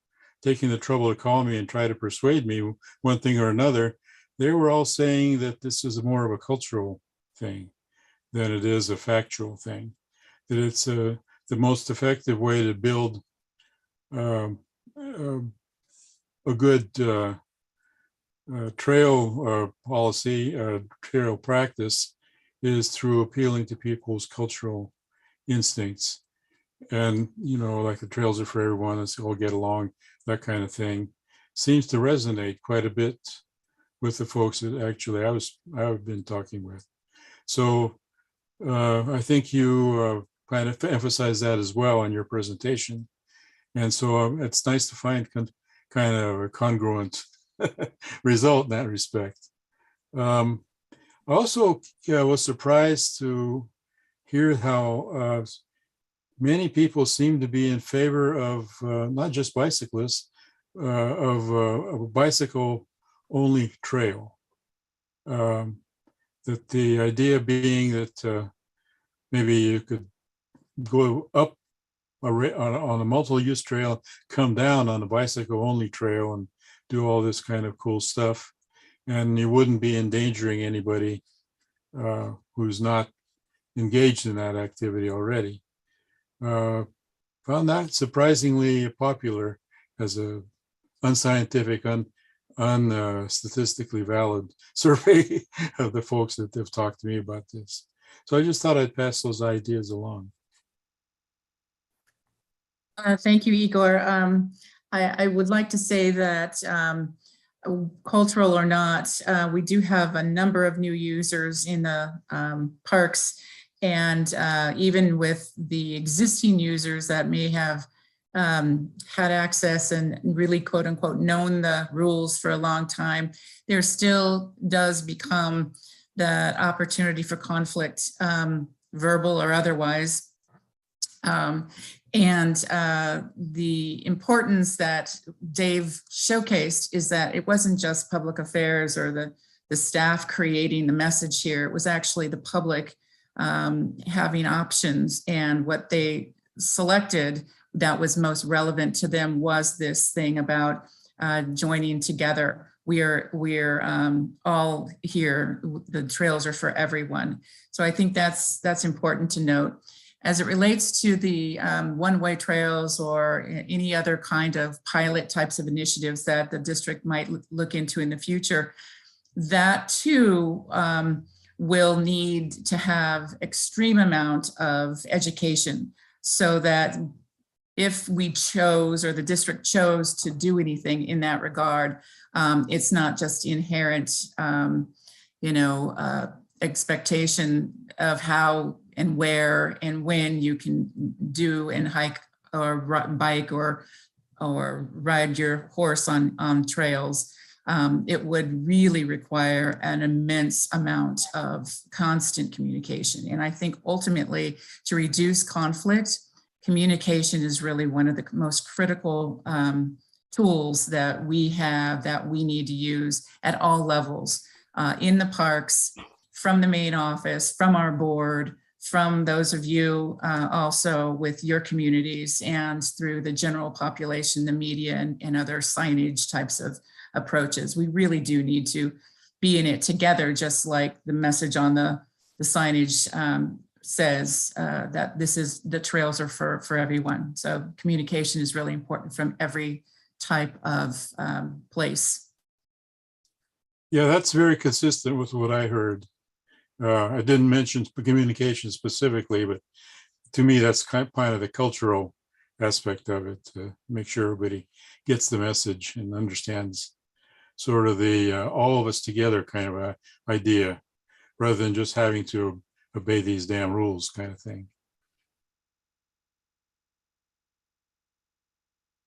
taking the trouble to call me and try to persuade me one thing or another, they were all saying that this is more of a cultural thing than it is a factual thing, that it's the most effective way to build a good trail policy, trail practice is through appealing to people's cultural instincts. And, you know, like the trails are for everyone, let's all get along, that kind of thing, seems to resonate quite a bit with the folks that actually I've been talking with. So I think you kind of emphasized that as well in your presentation. And so it's nice to find kind of a congruent result in that respect. I also was surprised to hear how many people seem to be in favor of not just bicyclists, of a bicycle-only trail. That the idea being that maybe you could go up on a multiple-use trail, come down on a bicycle-only trail and do all this kind of cool stuff. And you wouldn't be endangering anybody who's not engaged in that activity already. Found that surprisingly popular as a unscientific, statistically valid survey of the folks that have talked to me about this. So I just thought I'd pass those ideas along. Thank you, Igor. I would like to say that cultural or not, we do have a number of new users in the parks, and even with the existing users that may have had access and really quote unquote known the rules for a long time, there still does become that opportunity for conflict, verbal or otherwise. And the importance that Dave showcased is that it wasn't just public affairs or the staff creating the message here. It was actually the public having options, and what they selected that was most relevant to them was this thing about joining together. We're all here. The trails are for everyone. So I think that's important to note. As it relates to the one-way trails or any other kind of pilot types of initiatives that the district might look into in the future, that too will need to have extreme amount of education, so that if we chose or the district chose to do anything in that regard, it's not just inherent, expectation of how and where and when you can do and hike or bike or ride your horse on trails. It would really require an immense amount of constant communication. And I think ultimately, to reduce conflict, communication is really one of the most critical tools that we have, that we need to use at all levels, in the parks, from the main office, from our board, from those of you also with your communities, and through the general population, the media, and other signage types of approaches. We really do need to be in it together, just like the message on the signage says that the trails are for everyone. So communication is really important from every type of place. Yeah, that's very consistent with what I heard. I didn't mention communication specifically, but to me, that's kind of the cultural aspect of it, to make sure everybody gets the message and understands sort of the all of us together kind of idea, rather than just having to obey these damn rules kind of thing.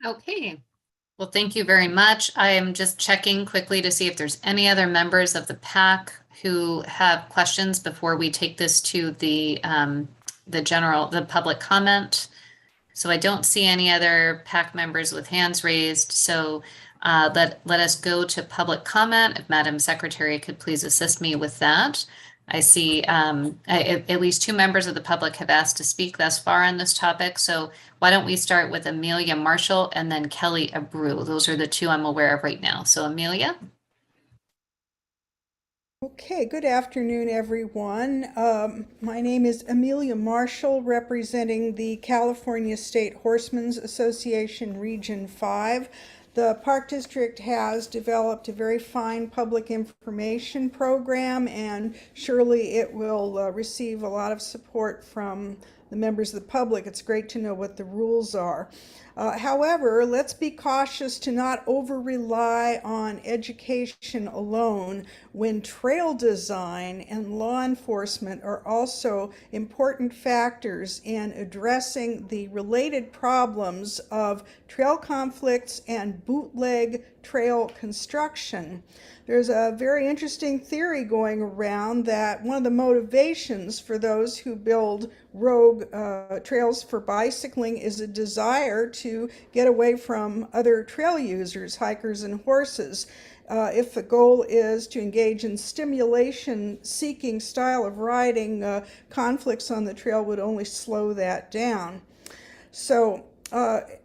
Okay. Well, thank you very much. I am just checking quickly to see if there's any other members of the PAC who have questions before we take this to the public comment. So I don't see any other PAC members with hands raised. So let us go to public comment. If Madam Secretary could please assist me with that. I see at least 2 members of the public have asked to speak thus far on this topic. So why don't we start with Amelia Marshall and then Kelly Abreu. Those are the 2 I'm aware of right now. So Amelia. Okay, good afternoon, everyone. My name is Amelia Marshall, representing the California State Horsemen's Association Region 5. The Park District has developed a very fine public information program, and surely it will receive a lot of support from the members of the public, it's great to know what the rules are. However, let's be cautious to not over-rely on education alone when trail design and law enforcement are also important factors in addressing the related problems of trail conflicts and bootleg trail construction. There's a very interesting theory going around that one of the motivations for those who build rogue trails for bicycling is a desire to get away from other trail users, hikers and horses. If the goal is to engage in stimulation-seeking style of riding, conflicts on the trail would only slow that down. So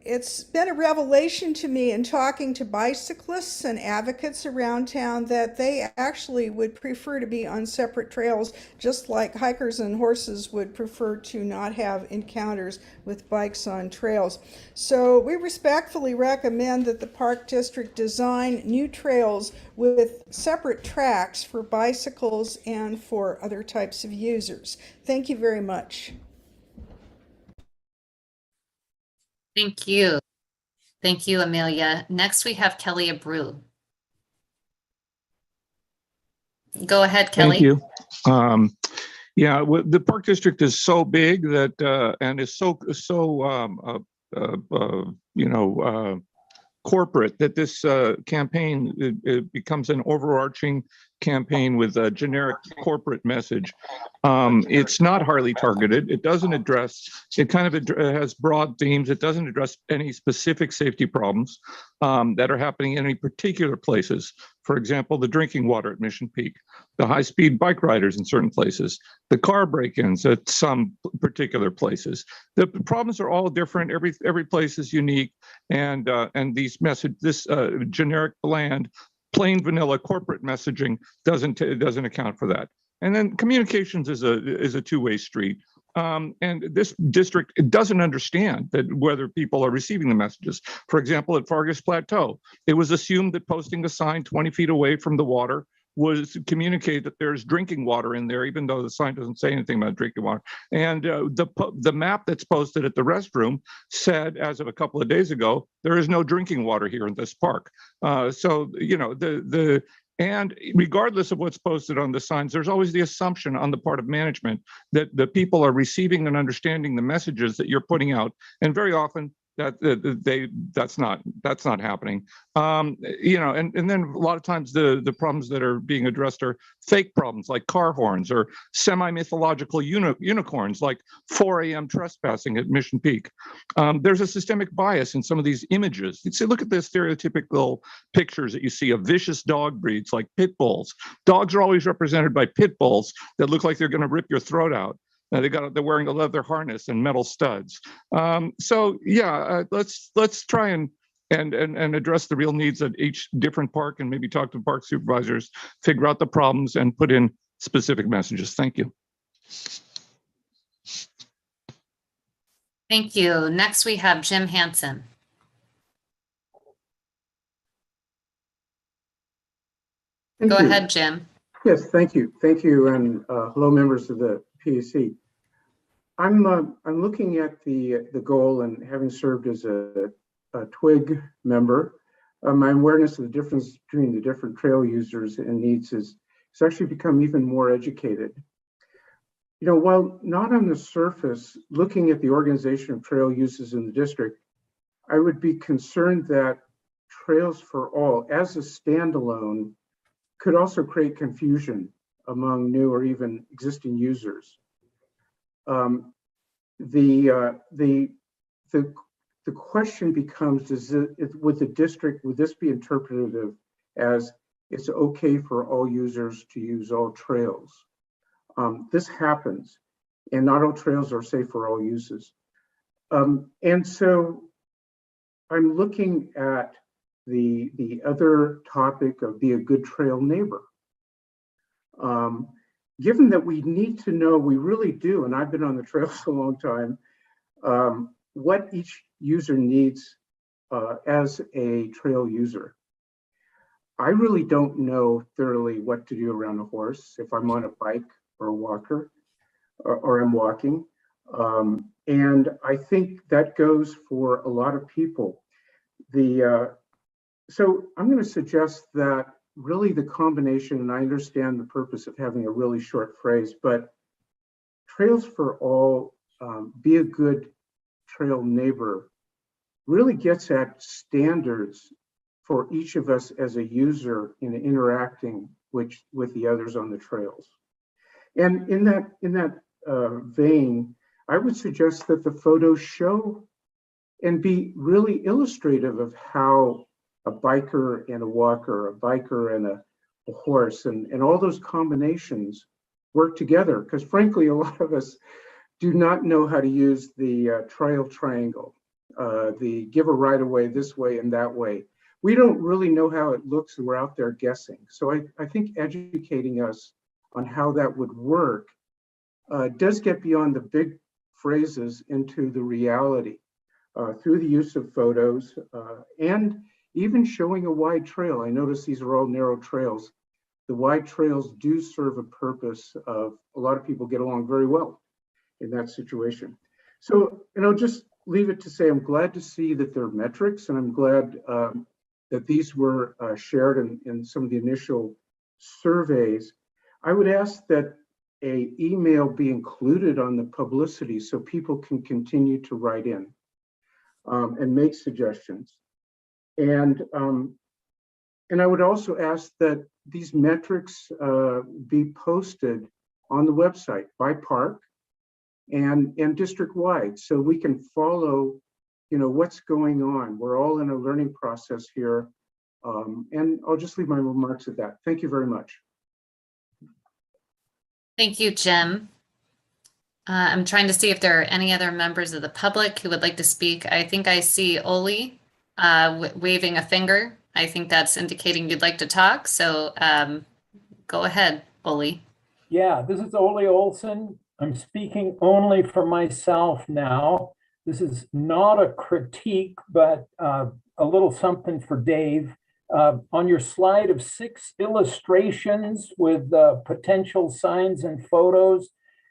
it's been a revelation to me in talking to bicyclists and advocates around town that they actually would prefer to be on separate trails, just like hikers and horses would prefer to not have encounters with bikes on trails. So we respectfully recommend that the Park District design new trails with separate tracks for bicycles and for other types of users. Thank you very much. Thank you. Thank you, Amelia. Next, we have Kelly Abreu. Go ahead, Kelly. Thank you. Yeah, the Park District is so big that and is so corporate that this campaign it becomes an overarching campaign with a generic corporate message. It's not highly targeted. It doesn't address, it kind of has broad themes. It doesn't address any specific safety problems that are happening in any particular places. For example, the drinking water at Mission Peak, the high-speed bike riders in certain places, the car break-ins at some particular places. The problems are all different. Every place is unique, and this generic bland, plain vanilla corporate messaging doesn't account for that. And then communications is a two-way street. And this district doesn't understand that whether people are receiving the messages. For example, at Fargus Plateau, it was assumed that posting a sign 20 feet away from the water was to communicate that there's drinking water in there, even though the sign doesn't say anything about drinking water. And the map that's posted at the restroom said, as of a couple of days ago, there is no drinking water here in this park. So, you know, and regardless of what's posted on the signs, there's always the assumption on the part of management that the people are receiving and understanding the messages that you're putting out. And very often that's not happening. You know, and then a lot of times the problems that are being addressed are fake problems like car horns or semi-mythological unicorns like 4 a.m. trespassing at Mission Peak. There's a systemic bias in some of these images. You see, look at the stereotypical pictures that you see of vicious dog breeds like pit bulls. Dogs are always represented by pit bulls that look like they're going to rip your throat out. They're wearing a leather harness and metal studs. So yeah, let's try and address the real needs at each different park and maybe talk to park supervisors, figure out the problems and put in specific messages. Thank you. Thank you. Next, we have Jim Hansen. Go ahead, Jim. Yes, thank you. Thank you, and hello, members of the PAC. I'm looking at the goal, and having served as a TWIG member, my awareness of the difference between the different trail users and needs has actually become even more educated. You know, while not on the surface, looking at the organization of trail uses in the district, I would be concerned that Trails for All, as a standalone, could also create confusion among new or even existing users. The question becomes: would the district, would this be interpretative as it's okay for all users to use all trails? This happens, and not all trails are safe for all uses. And so I'm looking at the other topic of be a good trail neighbor. Given that we need to know, we really do, and I've been on the trails a long time, what each user needs as a trail user. I really don't know thoroughly what to do around a horse if I'm on a bike or a walker or I'm walking. And I think that goes for a lot of people. So I'm going to suggest that really the combination, and I understand the purpose of having a really short phrase, but Trails for All, be a good trail neighbor, really gets at standards for each of us as a user in interacting with the others on the trails. And in that vein, I would suggest that the photos show and be really illustrative of how a biker and a walker, a biker and a horse, and all those combinations work together. Because frankly, a lot of us do not know how to use the trail triangle, the give a right of way this way and that way. We don't really know how it looks, and we're out there guessing. So I think educating us on how that would work does get beyond the big phrases into the reality through the use of photos and even showing a wide trail. I notice these are all narrow trails. The wide trails do serve a purpose of a lot of people get along very well in that situation. So, and I'll just leave it to say, I'm glad to see that there are metrics, and I'm glad that these were shared in some of the initial surveys. I would ask that an email be included on the publicity so people can continue to write in and make suggestions. And I would also ask that these metrics be posted on the website by park and district-wide, so we can follow, what's going on. We're all in a learning process here. And I'll just leave my remarks at that. Thank you very much. Thank you, Jim. I'm trying to see if there are any other members of the public who would like to speak. I think I see Oli waving a finger. I think that's indicating you'd like to talk. So go ahead, Oli. Yeah, this is Ole Olson. I'm speaking only for myself now. This is not a critique, but a little something for Dave. On your slide of 6 illustrations with potential signs and photos,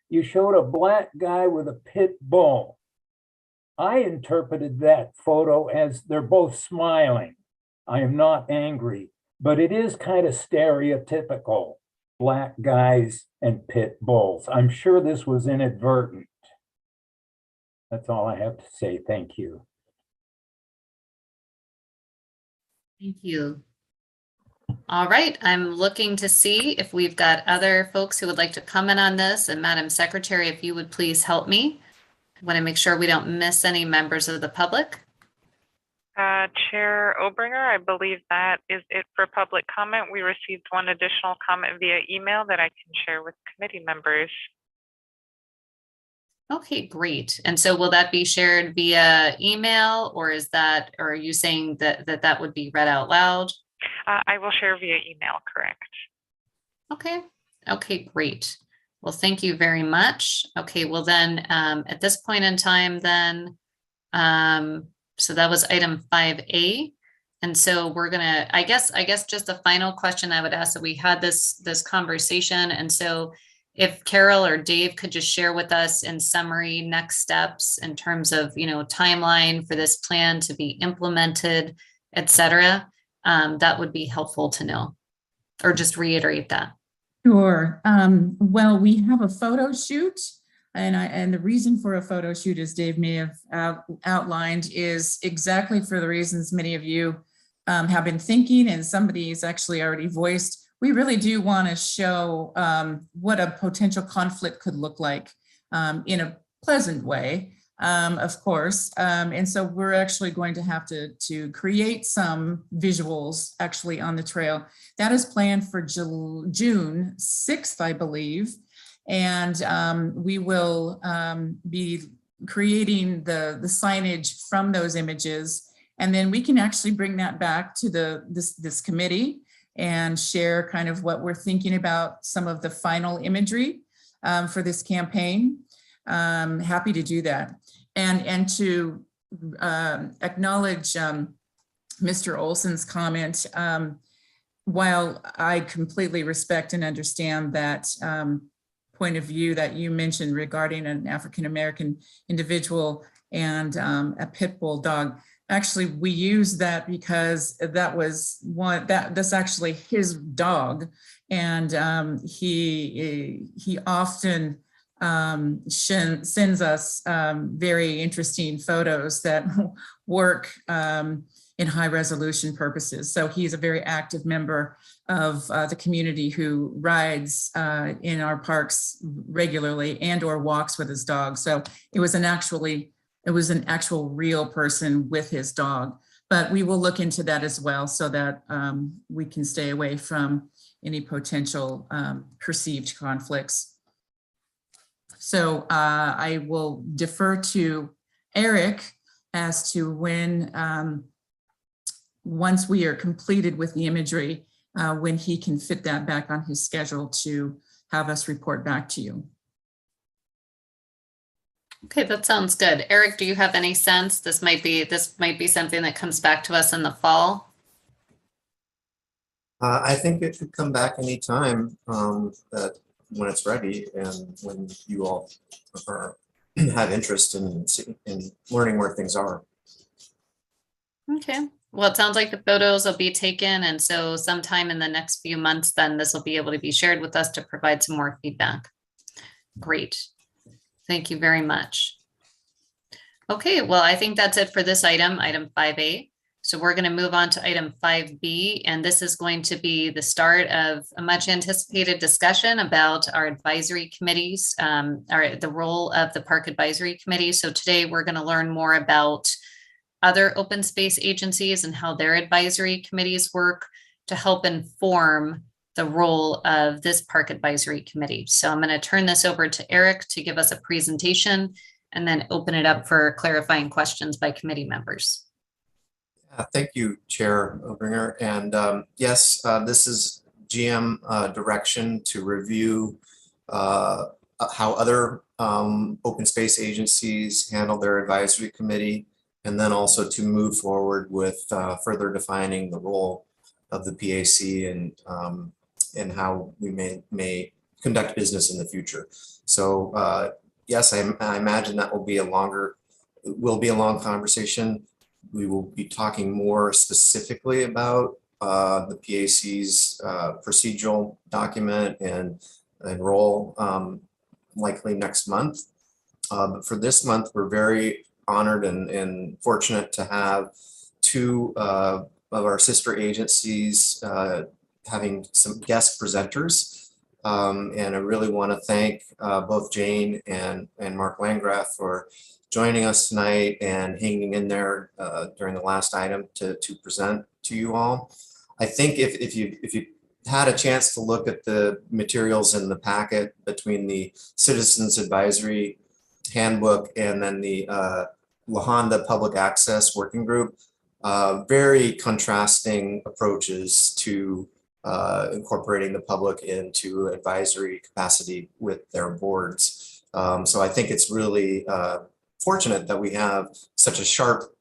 you showed a black guy with a pit bull. I interpreted that photo as they're both smiling. I am not angry, but it is kind of stereotypical, black guys and pit bulls. I'm sure this was inadvertent. That's all I have to say. Thank you. Thank you. All right, I'm looking to see if we've got other folks who would like to comment on this. And Madam Secretary, if you would please help me. I want to make sure we don't miss any members of the public. Chair Obringer, I believe that is it for public comment. We received one additional comment via email that I can share with committee members. Okay, great. And so will that be shared via email, or are you saying that would be read out loud? I will share via email, correct. Okay, great. Well, thank you very much. Okay, well then, at this point in time then, so that was item 5A. And so we're gonna, I guess just a final question I would ask, that we had this conversation. And so if Carol or Dave could just share with us in summary next steps in terms of, timeline for this plan to be implemented, et cetera, that would be helpful to know, or just reiterate that. Sure. Well, we have a photo shoot, and the reason for a photo shoot, as Dave may have outlined, is exactly for the reasons many of you have been thinking, and somebody's actually already voiced. We really do want to show what a potential conflict could look like in a pleasant way, of course. And so we're actually going to have to create some visuals actually on the trail. That is planned for June 6th, I believe. And we will be creating the signage from those images. And then we can actually bring that back to this committee and share kind of what we're thinking about some of the final imagery for this campaign. Happy to do that. And to acknowledge Mr. Olson's comment, while I completely respect and understand that point of view that you mentioned regarding an African-American individual and a pit bull dog. Actually, we use that because that's actually his dog, and he often sends us very interesting photos that work in high resolution purposes. So he's a very active member of the community who rides in our parks regularly and or walks with his dog. So it was an actual real person with his dog, but we will look into that as well so that we can stay away from any potential perceived conflicts. So I will defer to Eric as to when, once we are completed with the imagery, when he can fit that back on his schedule to have us report back to you. Okay, that sounds good. Eric, do you have any sense? This might be something that comes back to us in the fall. I think it could come back anytime that when it's ready and when you all have interest in learning where things are. Okay. Well, it sounds like the photos will be taken, and so sometime in the next few months, then this will be able to be shared with us to provide some more feedback. Great. Thank you very much. Okay, well, I think that's it for this item 5A. So we're going to move on to item 5B, and this is going to be the start of a much anticipated discussion about our advisory committees, or the role of the Park Advisory Committee. So today we're going to learn more about other open space agencies and how their advisory committees work to help inform the role of this Park Advisory Committee. So I'm going to turn this over to Eric to give us a presentation and then open it up for clarifying questions by committee members. Thank you, Chair Obringer. And yes, this is GM direction to review how other open space agencies handle their advisory committee, and then also to move forward with further defining the role of the PAC and how we may conduct business in the future. So yes, I imagine that will be a long conversation. We will be talking more specifically about the PAC's procedural document and role likely next month. But for this month, we're very honored and fortunate to have two of our sister agencies having some guest presenters. And I really want to thank both Jane and Mark Landgraf for joining us tonight and hanging in there during the last item to present to you all. I think if you had a chance to look at the materials in the packet between the Citizens Advisory Handbook and then the La Honda Public Access Working Group, very contrasting approaches to incorporating the public into advisory capacity with their boards. So I think it's really fortunate that we have such a sharp,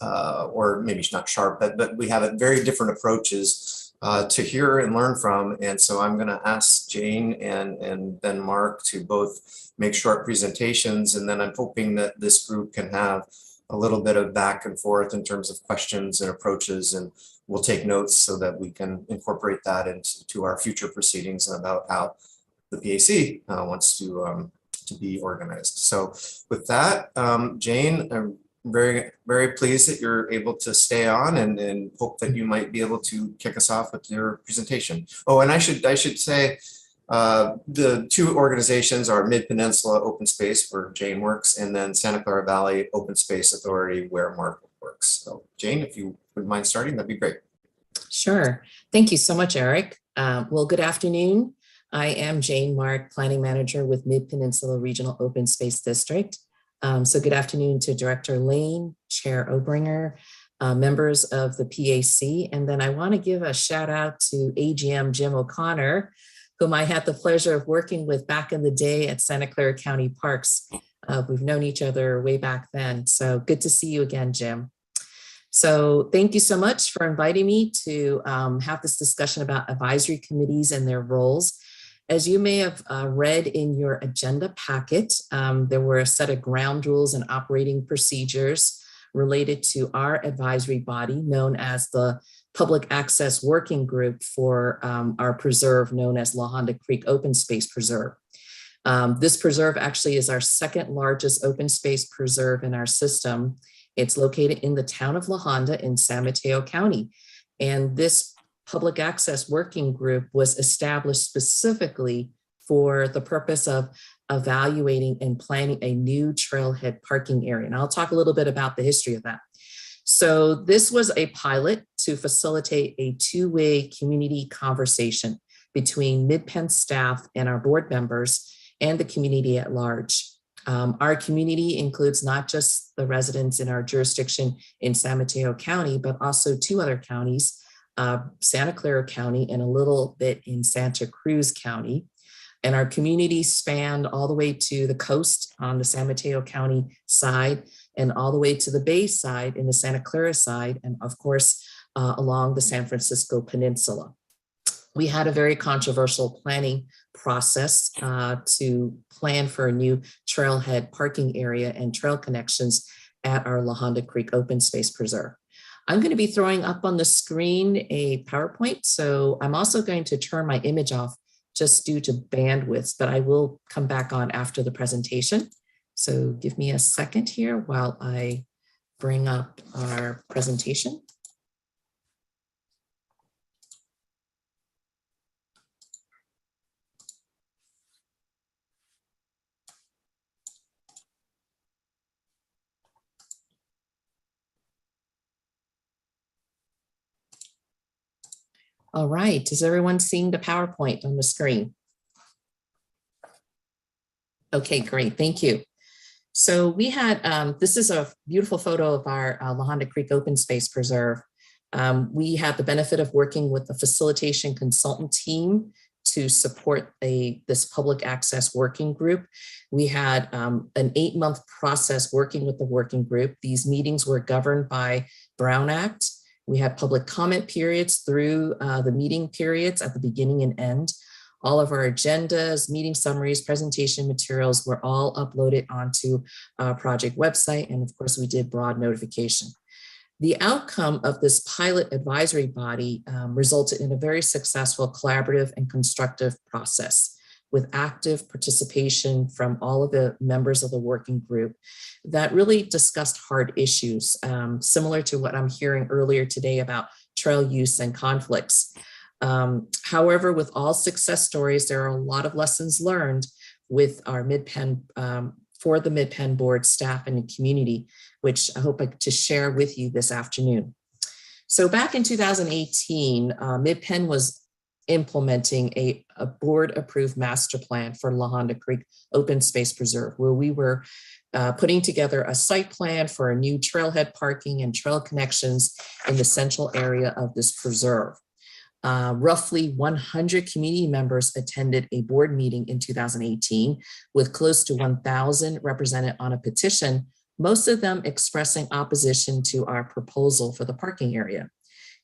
or maybe not sharp, but we have very different approaches to hear and learn from. And so I'm going to ask Jane and then Mark to both make short presentations, and then I'm hoping that this group can have a little bit of back and forth in terms of questions and approaches, and we'll take notes so that we can incorporate that into our future proceedings and about how the PAC wants to be organized. So with that, Jane, I'm very, very pleased that you're able to stay on, and hope that you might be able to kick us off with your presentation. Oh, and I should say the two organizations are Mid-Peninsula Open Space, where Jane works, and then Santa Clara Valley Open Space Authority, where Mark works. So Jane, if you wouldn't mind starting, that'd be great. Sure. Thank you so much, Eric. Well, good afternoon. I am Jane Mark, Planning Manager with Mid-Peninsula Regional Open Space District. So good afternoon to Director Lane, Chair Obringer, members of the PAC. And then I want to give a shout out to AGM Jim O'Connor, whom I had the pleasure of working with back in the day at Santa Clara County Parks. We've known each other way back then. So good to see you again, Jim. So thank you so much for inviting me to have this discussion about advisory committees and their roles. As you may have read in your agenda packet, there were a set of ground rules and operating procedures related to our advisory body known as the Public Access Working Group for our preserve known as La Honda Creek Open Space Preserve. This preserve actually is our second largest open space preserve in our system. It's located in the town of La Honda in San Mateo County. And this Public Access Working Group was established specifically for the purpose of evaluating and planning a new trailhead parking area. And I'll talk a little bit about the history of that. So this was a pilot to facilitate a two-way community conversation between Midpen staff and our board members and the community at large. Our community includes not just the residents in our jurisdiction in San Mateo County, but also two other counties, Santa Clara County and a little bit in Santa Cruz County. And our community spanned all the way to the coast on the San Mateo County side and all the way to the Bay side in the Santa Clara side, and of course, along the San Francisco Peninsula. We had a very controversial planning process to plan for a new trailhead parking area and trail connections at our La Honda Creek Open Space Preserve. I'm going to be throwing up on the screen a PowerPoint, so I'm also going to turn my image off just due to bandwidth, but I will come back on after the presentation. So give me a second here while I bring up our presentation. All right, is everyone seeing the PowerPoint on the screen? Okay, great, thank you. So we had, this is a beautiful photo of our La Honda Creek Open Space Preserve. We had the benefit of working with the facilitation consultant team to support this public access working group. We had an 8-month process working with the working group. These meetings were governed by Brown Act. We had public comment periods through the meeting periods at the beginning and end. All of our agendas, meeting summaries, presentation materials were all uploaded onto our project website. And of course, we did broad notification. The outcome of this pilot advisory body resulted in a very successful collaborative and constructive process with active participation from all of the members of the working group that really discussed hard issues, similar to what I'm hearing earlier today about trail use and conflicts. However, with all success stories, there are a lot of lessons learned with our Midpen, for the Midpen board staff and the community, which I hope to share with you this afternoon. So back in 2018, Midpen was implementing a board-approved master plan for La Honda Creek Open Space Preserve, where we were putting together a site plan for a new trailhead parking and trail connections in the central area of this preserve. Roughly 100 community members attended a board meeting in 2018, with close to 1,000 represented on a petition, most of them expressing opposition to our proposal for the parking area.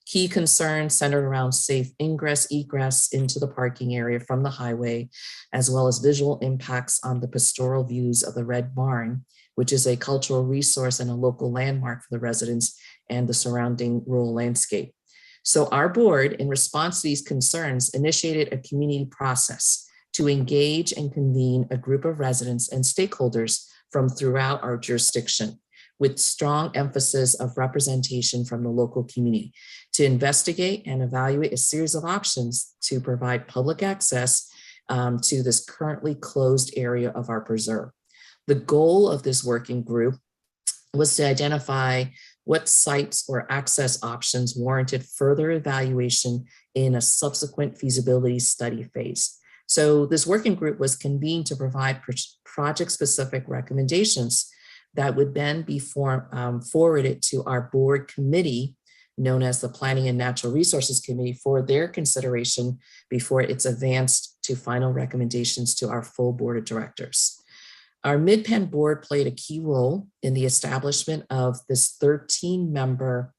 Key concerns centered around safe ingress, egress into the parking area from the highway, as well as visual impacts on the pastoral views of the Red Barn, which is a cultural resource and a local landmark for the residents and the surrounding rural landscape. So our board, in response to these concerns, initiated a community process to engage and convene a group of residents and stakeholders from throughout our jurisdiction, with strong emphasis of representation from the local community to investigate and evaluate a series of options to provide public access to this currently closed area of our preserve. The goal of this working group was to identify what sites or access options warranted further evaluation in a subsequent feasibility study phase. So this working group was convened to provide project-specific recommendations that would then be forwarded to our board committee, known as the Planning and Natural Resources Committee, for their consideration before it's advanced to final recommendations to our full board of directors. Our Midpen board played a key role in the establishment of this 13-member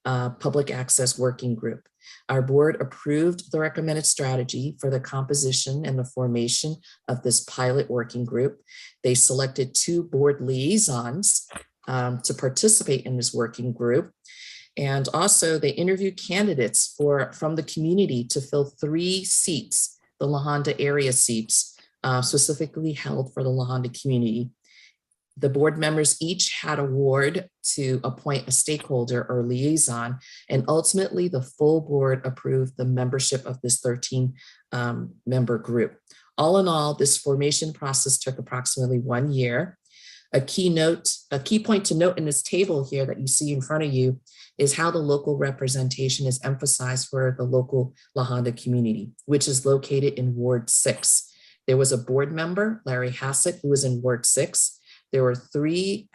Public Access Working Group. Our board approved the recommended strategy for the composition and the formation of this pilot working group. They selected 2 board liaisons to participate in this working group. And also they interviewed candidates from the community to fill 3 seats, the La Honda area seats, specifically held for the La Honda community. The board members each had a ward to appoint a stakeholder or liaison, and ultimately the full board approved the membership of this 13 member group. All in all, this formation process took approximately 1 year. A key point to note in this table here that you see in front of you is how the local representation is emphasized for the local La Honda community, which is located in Ward 6. There was a board member, Larry Hassett, who was in Ward 6. There were 3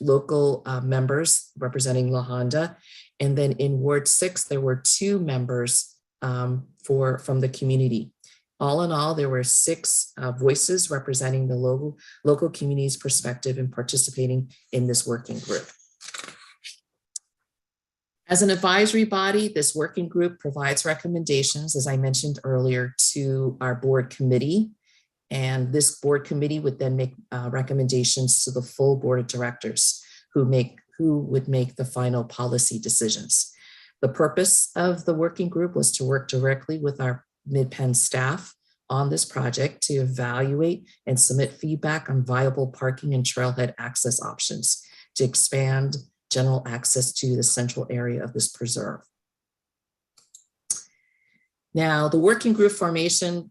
local members representing La Honda. And then in Ward 6, there were 2 members from the community. All in all, there were 6 voices representing the local community's perspective and participating in this working group. As an advisory body, this working group provides recommendations, as I mentioned earlier, to our board committee. And this board committee would then make recommendations to the full board of directors who would make the final policy decisions. The purpose of the working group was to work directly with our Midpen staff on this project to evaluate and submit feedback on viable parking and trailhead access options to expand general access to the central area of this preserve. Now, the working group formation,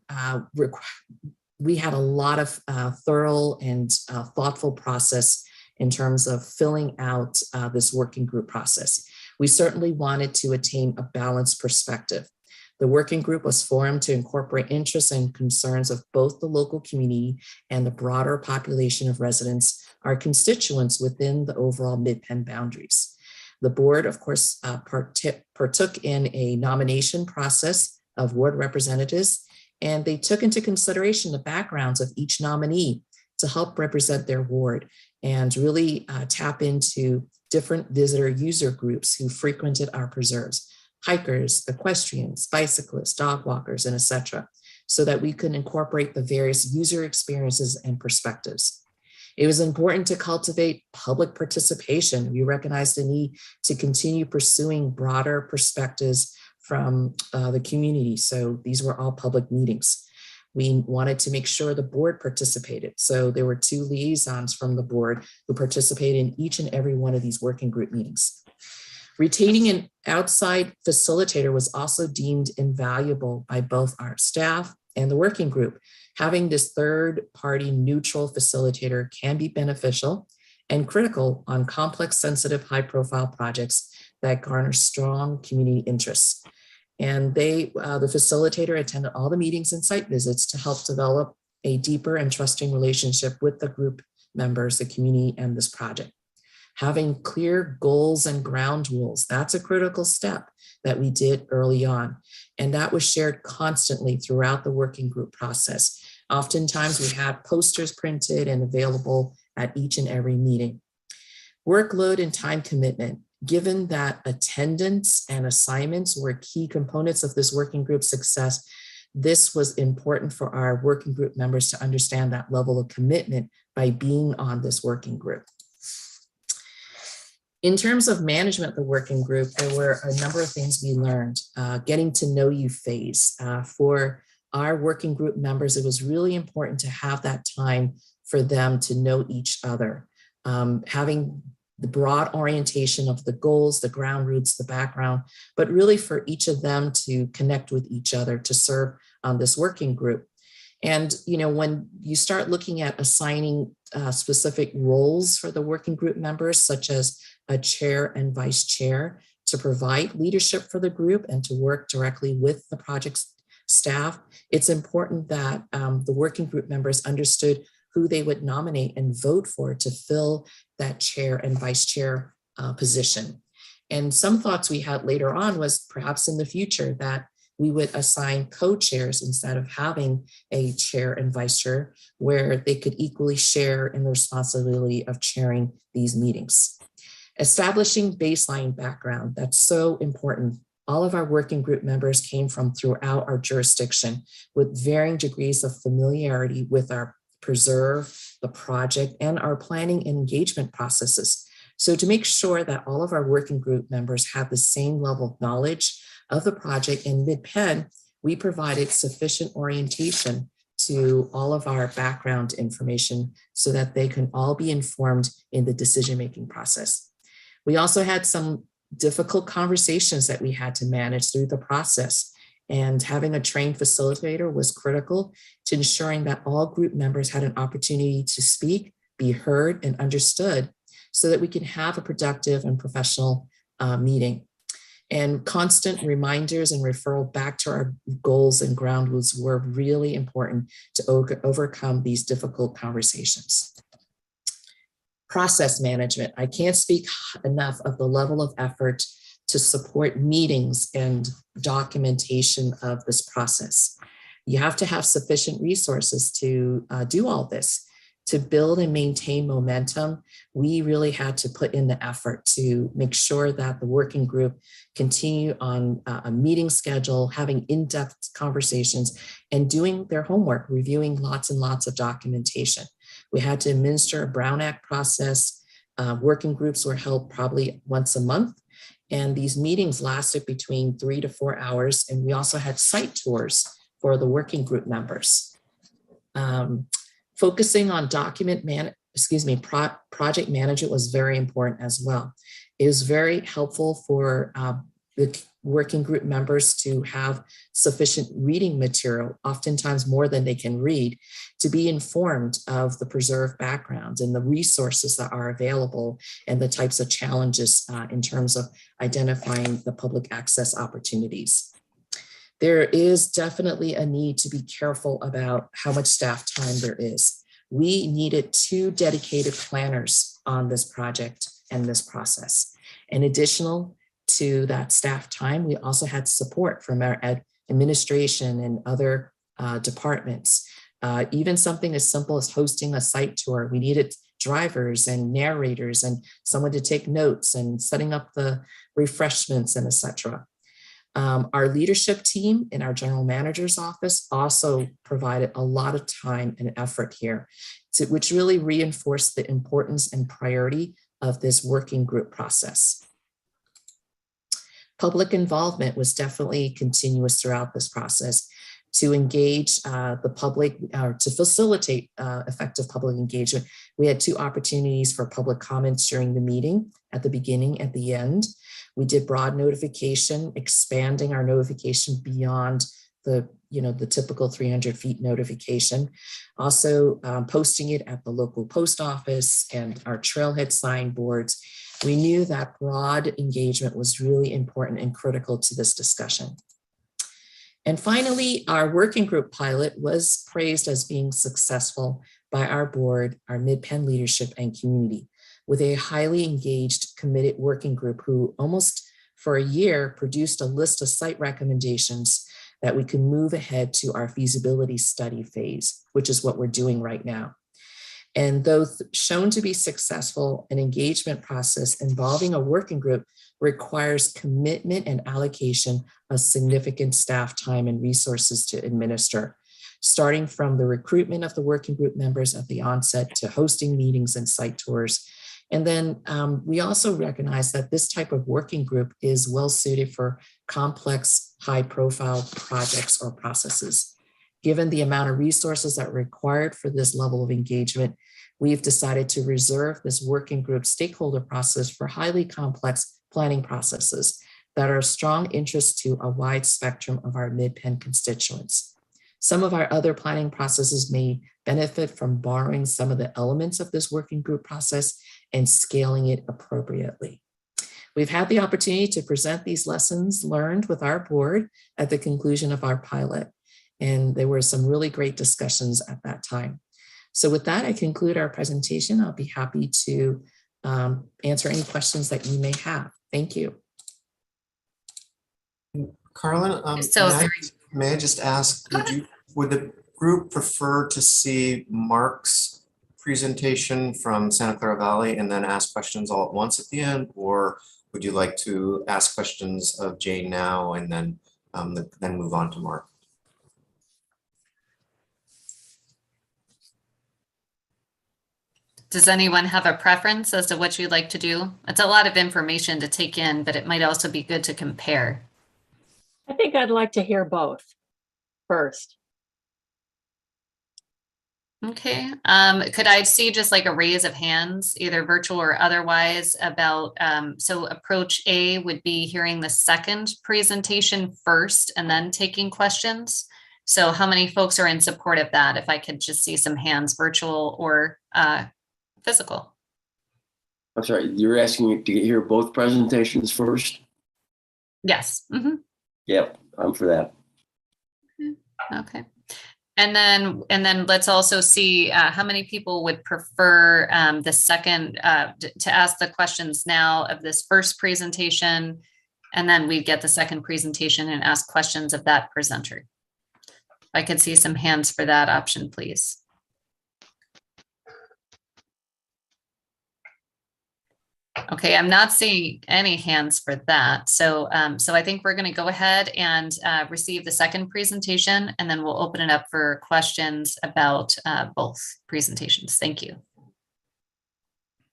we had a lot of thorough and thoughtful process in terms of filling out this working group process. We certainly wanted to attain a balanced perspective. The working group was formed to incorporate interests and concerns of both the local community and the broader population of residents, our constituents within the overall Midpen boundaries. The board, of course, partook in a nomination process of ward representatives, and they took into consideration the backgrounds of each nominee to help represent their ward and really tap into different visitor user groups who frequented our preserves: hikers, equestrians, bicyclists, dog walkers, and etc., so that we could incorporate the various user experiences and perspectives. It was important to cultivate public participation. We recognized the need to continue pursuing broader perspectives from the community. So these were all public meetings. We wanted to make sure the board participated. So there were 2 liaisons from the board who participated in each and every one of these working group meetings. Retaining an outside facilitator was also deemed invaluable by both our staff and the working group. Having this third-party neutral facilitator can be beneficial and critical on complex, sensitive, high-profile projects that garner strong community interests. And the facilitator attended all the meetings and site visits to help develop a deeper and trusting relationship with the group members, the community, and this project. Having clear goals and ground rules, that's a critical step that we did early on. And that was shared constantly throughout the working group process. Oftentimes we had posters printed and available at each and every meeting. Workload and time commitment. Given that attendance and assignments were key components of this working group success, this was important for our working group members to understand that level of commitment by being on this working group. In terms of management of the working group, there were a number of things we learned. Getting to know you phase. For our working group members, it was really important to have that time for them to know each other. Having the broad orientation of the goals, the ground roots, the background, but really for each of them to connect with each other to serve on this working group. And, you know, when you start looking at assigning specific roles for the working group members, such as a chair and vice chair, to provide leadership for the group and to work directly with the project staff, it's important that the working group members understood who they would nominate and vote for to fill that chair and vice chair position. And some thoughts we had later on was perhaps in the future that we would assign co-chairs instead of having a chair and vice chair, where they could equally share in the responsibility of chairing these meetings. Establishing baseline background, that's so important. All of our working group members came from throughout our jurisdiction with varying degrees of familiarity with our preserve, the project, and our planning and engagement processes. So to make sure that all of our working group members have the same level of knowledge of the project in Midpen, we provided sufficient orientation to all of our background information so that they can all be informed in the decision-making process. We also had some difficult conversations that we had to manage through the process, and having a trained facilitator was critical to ensuring that all group members had an opportunity to speak, be heard, and understood so that we can have a productive and professional meeting. And constant reminders and referral back to our goals and ground rules were really important to overcome these difficult conversations. Process management. I can't speak enough of the level of effort to support meetings and documentation of this process. You have to have sufficient resources to do all this. To build and maintain momentum, we really had to put in the effort to make sure that the working group continue on a meeting schedule, having in-depth conversations, and doing their homework, reviewing lots and lots of documentation. We had to administer a Brown Act process. Working groups were held probably once a month, and these meetings lasted between 3 to 4 hours, and we also had site tours for the working group members. Focusing on project management was very important as well. It was very helpful for the working group members to have sufficient reading material, oftentimes more than they can read, to be informed of the preserved background and the resources that are available and the types of challenges in terms of identifying the public access opportunities. There is definitely a need to be careful about how much staff time there is. We needed 2 dedicated planners on this project and this process. In addition to that staff time, we also had support from our administration and other departments. Even something as simple as hosting a site tour, we needed drivers and narrators and someone to take notes and setting up the refreshments and etc. Our leadership team in our general manager's office also provided a lot of time and effort here, which really reinforced the importance and priority of this working group process. Public involvement was definitely continuous throughout this process. To engage the public, or to facilitate effective public engagement, we had 2 opportunities for public comments during the meeting, at the beginning, at the end. We did broad notification, expanding our notification beyond the typical 300 feet notification. Also posting it at the local post office and our Trailhead signboards. We knew that broad engagement was really important and critical to this discussion. And finally, our working group pilot was praised as being successful by our board, our Midpen leadership and community, with a highly engaged, committed working group who almost for a year produced a list of site recommendations that we can move ahead to our feasibility study phase, which is what we're doing right now. And though shown to be successful, an engagement process involving a working group requires commitment and allocation of significant staff time and resources to administer, starting from the recruitment of the working group members at the onset to hosting meetings and site tours. And then we also recognize that this type of working group is well suited for complex, high-profile projects or processes. Given the amount of resources that are required for this level of engagement, we've decided to reserve this working group stakeholder process for highly complex planning processes that are of strong interest to a wide spectrum of our Midpen constituents. Some of our other planning processes may benefit from borrowing some of the elements of this working group process and scaling it appropriately. We've had the opportunity to present these lessons learned with our board at the conclusion of our pilot, and there were some really great discussions at that time. So with that, I conclude our presentation. I'll be happy to answer any questions that you may have. Thank you. Carlin, may I just ask, would the group prefer to see Mark's presentation from Santa Clara Valley and then ask questions all at once at the end? Or would you like to ask questions of Jane now and then move on to Mark? Does anyone have a preference as to what you'd like to do? It's a lot of information to take in, but it might also be good to compare. I think I'd like to hear both first. Okay. Could I see just like a raise of hands, either virtual or otherwise, about, so approach A would be hearing the second presentation first and then taking questions. So how many folks are in support of that? If I could just see some hands, virtual or physical. I'm sorry, you're asking me to hear both presentations first? Yes. Mm-hmm. Yep, I'm for that. Okay. And then let's also see how many people would prefer the second to ask the questions now of this first presentation, and then we get the second presentation and ask questions of that presenter. If I could see some hands for that option, please. Okay, I'm not seeing any hands for that. So, so I think we're going to go ahead and receive the second presentation, and then we'll open it up for questions about both presentations. Thank you.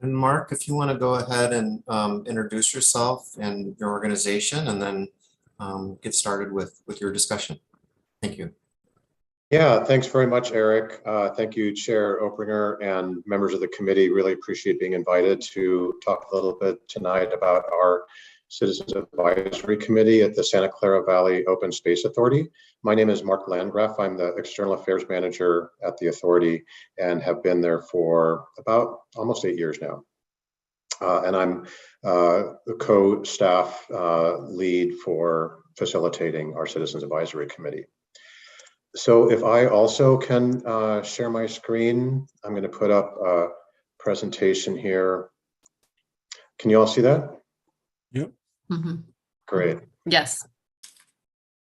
And Mark, if you want to go ahead and introduce yourself and your organization, and then get started with your discussion. Thank you. Yeah, thanks very much, Eric. Thank you, Chair Obringer and members of the committee. Really appreciate being invited to talk a little bit tonight about our Citizens Advisory Committee at the Santa Clara Valley Open Space Authority. My name is Mark Landgraf. I'm the External Affairs Manager at the authority and have been there for about almost 8 years now. And I'm the co-staff lead for facilitating our Citizens Advisory Committee. So if I also can share my screen, I'm going to put up a presentation here. Can you all see that? Yep. Mm-hmm. Great. Yes.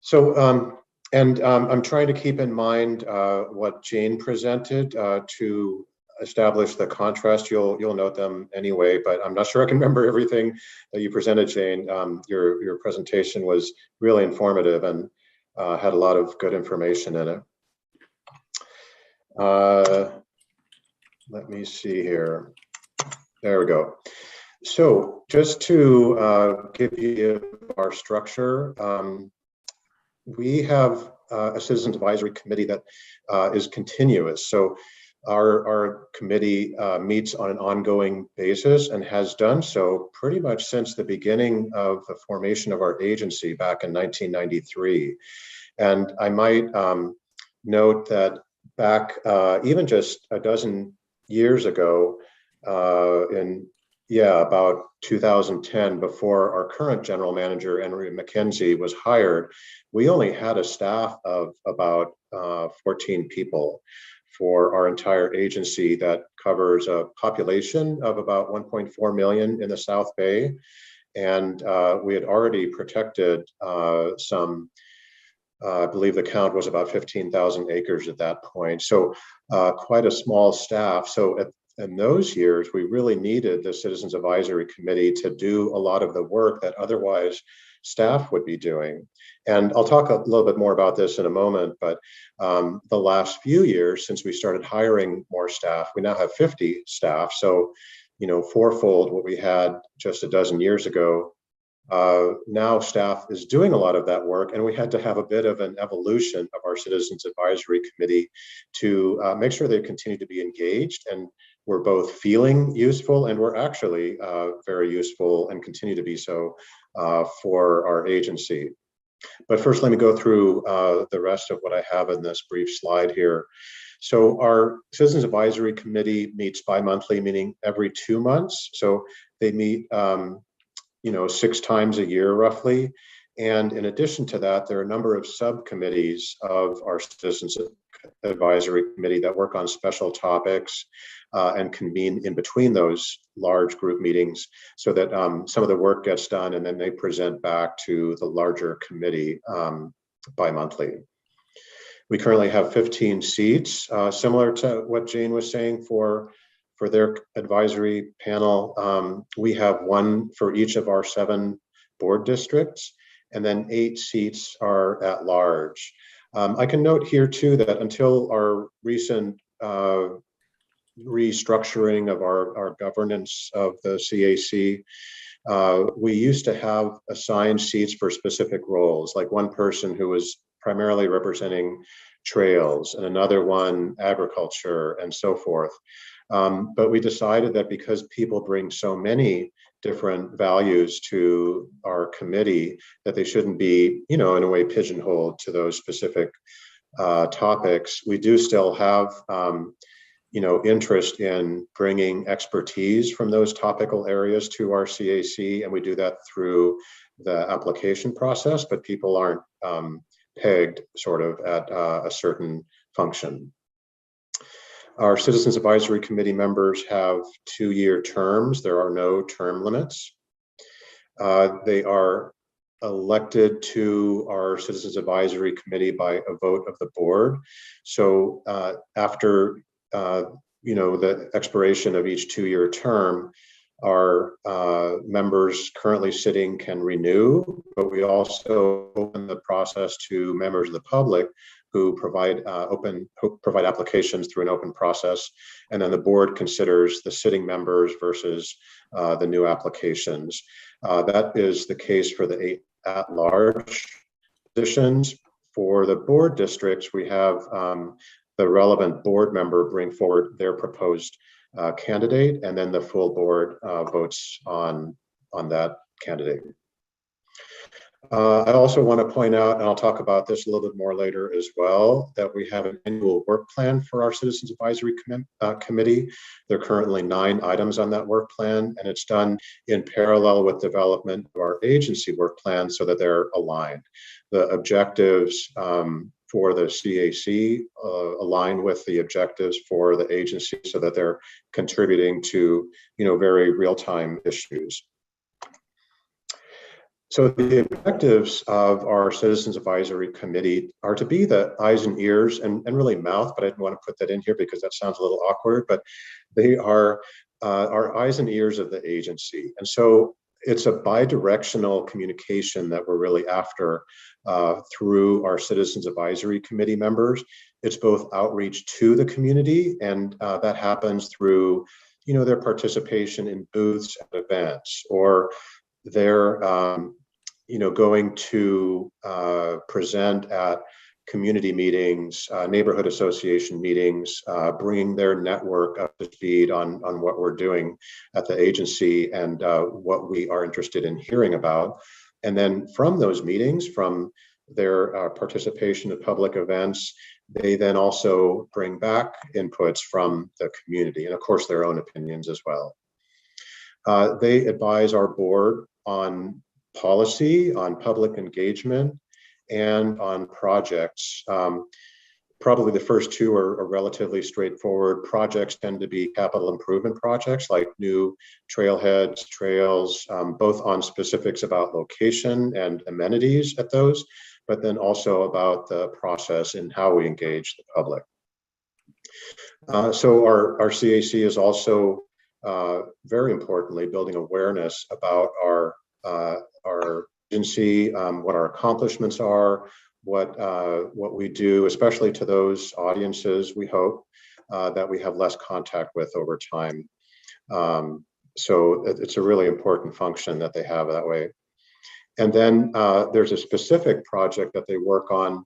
So, I'm trying to keep in mind what Jane presented to establish the contrast. You'll note them anyway, but I'm not sure I can remember everything that you presented, Jane. Your presentation was really informative and had a lot of good information in it. Let me see here. There we go. So just to give you our structure, we have a Citizens Advisory Committee that is continuous. So our committee meets on an ongoing basis and has done so pretty much since the beginning of the formation of our agency back in 1993. And I might note that back even just a dozen years ago, about 2010, before our current general manager, Henry McKenzie, was hired, we only had a staff of about 14 people for our entire agency that covers a population of about 1.4 million in the South Bay. And we had already protected some, I believe the count was about 15,000 acres at that point. So quite a small staff. So in those years, we really needed the Citizens Advisory Committee to do a lot of the work that otherwise staff would be doing. And I'll talk a little bit more about this in a moment, but the last few years, since we started hiring more staff, we now have 50 staff. So, fourfold what we had just a dozen years ago. Now staff is doing a lot of that work, and we had to have a bit of an evolution of our Citizens Advisory Committee to make sure they continue to be engaged, and we're both feeling useful and we're actually very useful and continue to be so for our agency. But first, let me go through the rest of what I have in this brief slide here. So our Citizens Advisory Committee meets bi-monthly, meaning every 2 months. So they meet 6 times a year roughly. And in addition to that, there are a number of subcommittees of our Citizens Advisory Committee that work on special topics and convene in between those large group meetings so that some of the work gets done and then they present back to the larger committee bi-monthly. We currently have 15 seats, similar to what Jane was saying for their advisory panel. We have one for each of our 7 board districts, and then 8 seats are at large. I can note here too that until our recent restructuring of our governance of the CAC, we used to have assigned seats for specific roles, like one person who was primarily representing trails and another one agriculture and so forth. But we decided that because people bring so many different values to our committee, that they shouldn't be, in a way pigeonholed to those specific topics. We do still have, interest in bringing expertise from those topical areas to our CAC, and we do that through the application process, but people aren't pegged sort of at a certain function. Our Citizens Advisory Committee members have 2-year terms. There are no term limits. They are elected to our Citizens Advisory Committee by a vote of the board. So after the expiration of each 2-year term, our members currently sitting can renew, but we also open the process to members of the public who provide applications through an open process, and then the board considers the sitting members versus the new applications. That is the case for the 8 at-large positions. For the board districts, we have the relevant board member bring forward their proposed candidate, and then the full board votes on that candidate. I also want to point out, and I'll talk about this a little bit more later as well, that we have an annual work plan for our Citizens Advisory Committee. There are currently 9 items on that work plan, and it's done in parallel with development of our agency work plan so that they're aligned. The objectives for the CAC align with the objectives for the agency so that they're contributing to, very real-time issues. So the objectives of our Citizens Advisory Committee are to be the eyes and ears and really mouth, but I didn't want to put that in here because that sounds a little awkward, but they are our eyes and ears of the agency. And so it's a bi-directional communication that we're really after through our Citizens Advisory Committee members. It's both outreach to the community, and that happens through, their participation in booths and events, or they're going to present at community meetings, neighborhood association meetings, bringing their network up to speed on what we're doing at the agency and what we are interested in hearing about. And then from those meetings, from their participation in public events, they then also bring back inputs from the community and of course their own opinions as well. They advise our board on policy, on public engagement, and on projects. Probably the first 2 are relatively straightforward. Projects tend to be capital improvement projects like new trailheads, trails, both on specifics about location and amenities at those, but then also about the process and how we engage the public. So our CAC is also very importantly building awareness about our agency, what our accomplishments are, what we do, especially to those audiences we hope that we have less contact with over time. So it's a really important function that they have that way. And then there's a specific project that they work on.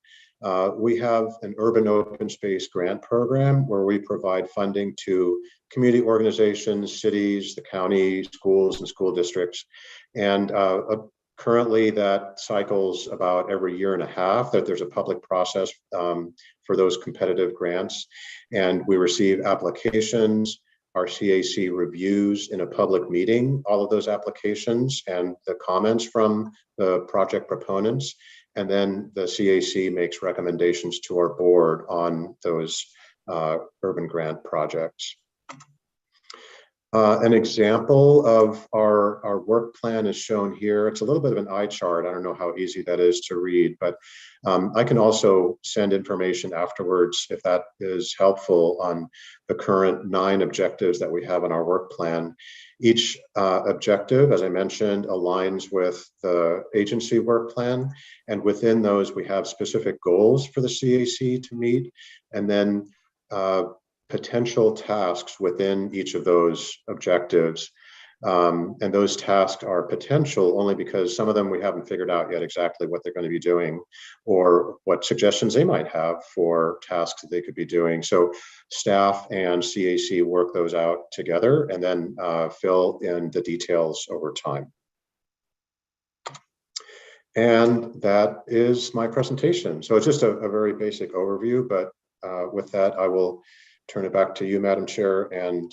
We have an urban open space grant program where we provide funding to community organizations, cities, the county, schools, and school districts. And currently that cycles about every 1.5 years that there's a public process for those competitive grants. And we receive applications. Our CAC reviews in a public meeting all of those applications and the comments from the project proponents. And then the CAC makes recommendations to our board on those urban grant projects. An example of our work plan is shown here. It's a little bit of an eye chart. I don't know how easy that is to read, but I can also send information afterwards if that is helpful on the current 9 objectives that we have in our work plan. Each objective, as I mentioned, aligns with the agency work plan. And within those, we have specific goals for the CAC to meet, and then potential tasks within each of those objectives. And those tasks are potential only because some of them we haven't figured out yet exactly what they're going to be doing or what suggestions they might have for tasks that they could be doing. So staff and CAC work those out together and then fill in the details over time. And that is my presentation. So it's just a very basic overview, but with that, I will turn it back to you, Madam Chair, and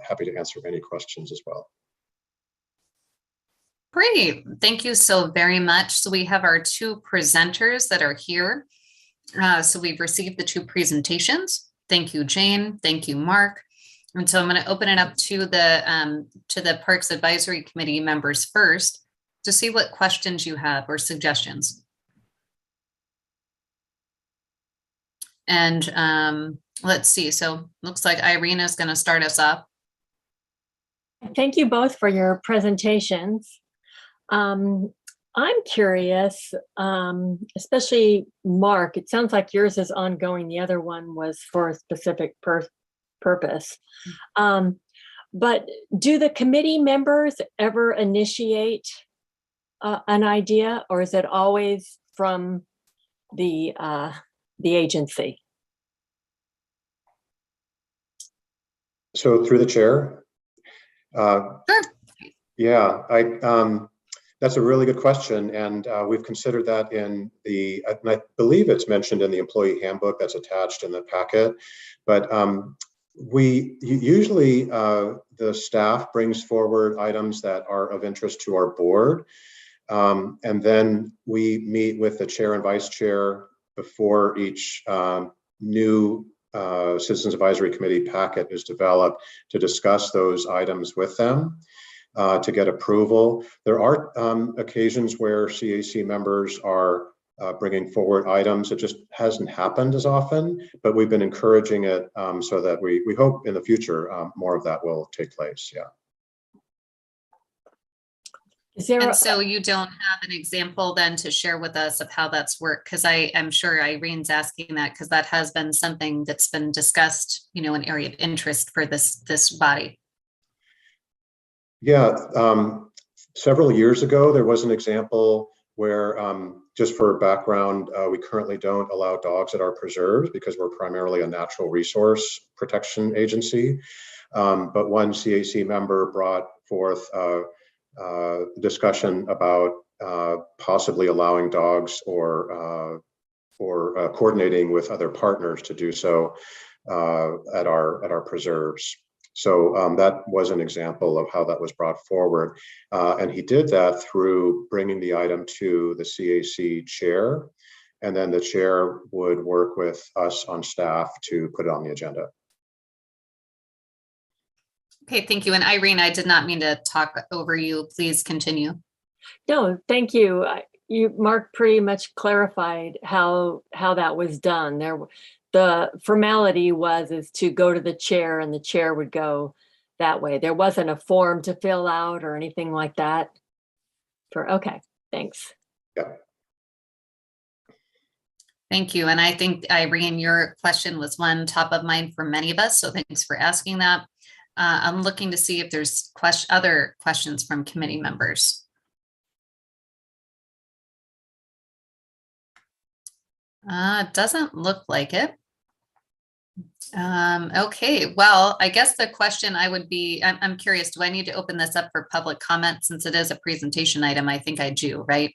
happy to answer any questions as well. Great, thank you so very much. So we have our 2 presenters that are here. So we've received the 2 presentations. Thank you, Jane. Thank you, Mark. And so I'm going to open it up to the Parks Advisory Committee members first to see what questions you have or suggestions. And let's see. So looks like Irene is going to start us off. Thank you both for your presentations. I'm curious, especially Mark, it sounds like yours is ongoing. The other one was for a specific purpose. But do the committee members ever initiate an idea, or is it always from the agency? So through the chair? Sure. Yeah, that's a really good question. And we've considered that in the, and I believe it's mentioned in the employee handbook that's attached in the packet. But we usually, the staff brings forward items that are of interest to our board. And then we meet with the chair and vice chair before each new Citizens Advisory Committee packet is developed to discuss those items with them to get approval. There are occasions where CAC members are bringing forward items. It just hasn't happened as often, but we've been encouraging it so that we hope in the future more of that will take place. Yeah. And so you don't have an example then to share with us of how that's worked? Because I am sure Irene's asking that because that has been something that's been discussed, you know, an area of interest for this body. Yeah, several years ago, there was an example where, just for background, we currently don't allow dogs at our preserves because we're primarily a natural resource protection agency. But one CAC member brought forth discussion about possibly allowing dogs or coordinating with other partners to do so at our preserves. So that was an example of how that was brought forward. And he did that through bringing the item to the CAC chair, and then the chair would work with us on staff to put it on the agenda. Okay, thank you. And Irene, I did not mean to talk over you. Please continue. No, thank you. Mark pretty much clarified how that was done. The formality is to go to the chair and the chair would go that way. There wasn't a form to fill out or anything like that. Okay, thanks. Yeah. Thank you. And I think, Irene, your question was one top of mind for many of us. So thanks for asking that. I'm looking to see if there's other questions from committee members. Doesn't look like it. Okay, well, I guess the question I'm curious, do I need to open this up for public comment since it is a presentation item? I think I do, right?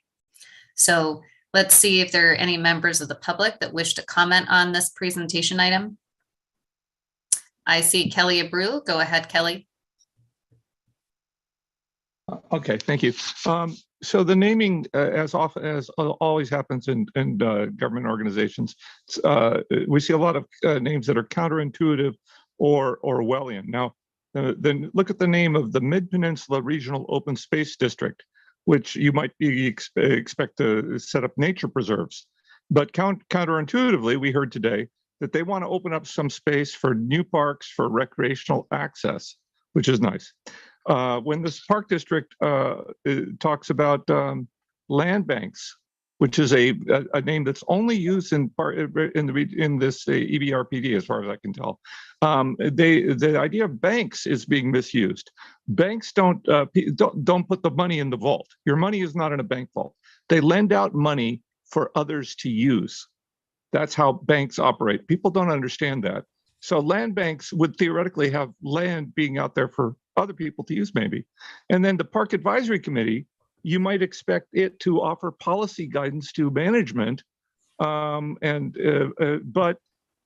So let's see if there are any members of the public that wish to comment on this presentation item. I see Kelly Abreu. Go ahead, Kelly. Okay, thank you. So the naming, as often as always happens in government organizations, we see a lot of names that are counterintuitive or Orwellian. Now, then look at the name of the Mid-Peninsula Regional Open Space District, which you might expect to set up nature preserves. But counterintuitively, we heard today that they want to open up some space for new parks for recreational access, which is nice. When this park district talks about land banks, which is a name that's only used in this EBRPD, as far as I can tell. The idea of banks is being misused. Banks don't put the money in the vault. Your money is not in a bank vault. They lend out money for others to use. That's how banks operate. People don't understand that. So land banks would theoretically have land being out there for other people to use, maybe. And then the Park Advisory Committee, you might expect it to offer policy guidance to management, but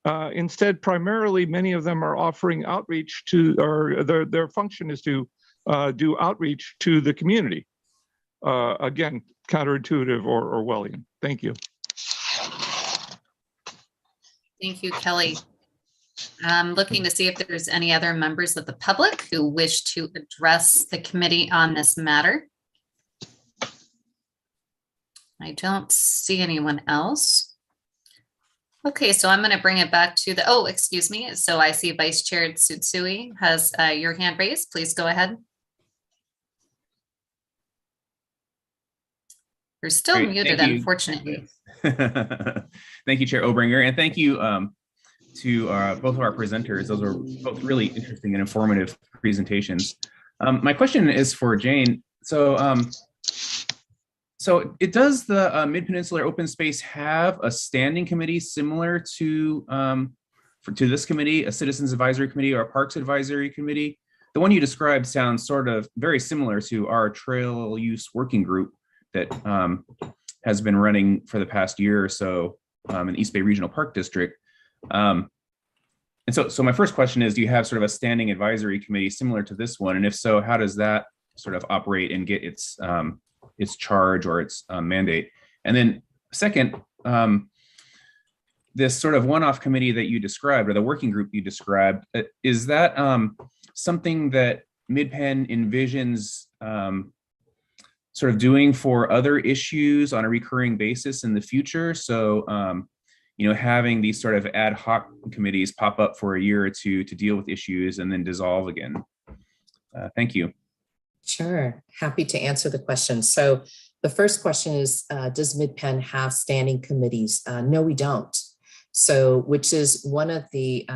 instead, primarily, many of them are offering outreach to, or their function is to do outreach to the community. Again, counterintuitive or Orwellian. Thank you. Thank you, Kelly. I'm looking to see if there's any other members of the public who wish to address the committee on this matter. I don't see anyone else. Okay, so I'm going to bring it back to the, oh, excuse me. So I see Vice Chair Tsutsui has your hand raised. Please go ahead. You're still Great, muted, unfortunately. Thank you, Chair Obringer, and thank you to both of our presenters. Those were both really interesting and informative presentations. My question is for Jane. So it does the Mid-Peninsular Open Space have a standing committee similar to this committee, a Citizens Advisory Committee or a Parks Advisory Committee? The one you described sounds sort of very similar to our trail use working group that has been running for the past year or so in East Bay Regional Park District. And so my first question is, do you have sort of a standing advisory committee similar to this one? And if so, how does that sort of operate and get its charge or its mandate? And then second, this sort of one-off committee that you described, or the working group you described, is that something that Midpen envisions sort of doing for other issues on a recurring basis in the future? So, having these sort of ad hoc committees pop up for a year or two to deal with issues and then dissolve again. Thank you. Sure, happy to answer the question. So the first question is, does Midpen have standing committees? No, we don't. So, which is one of the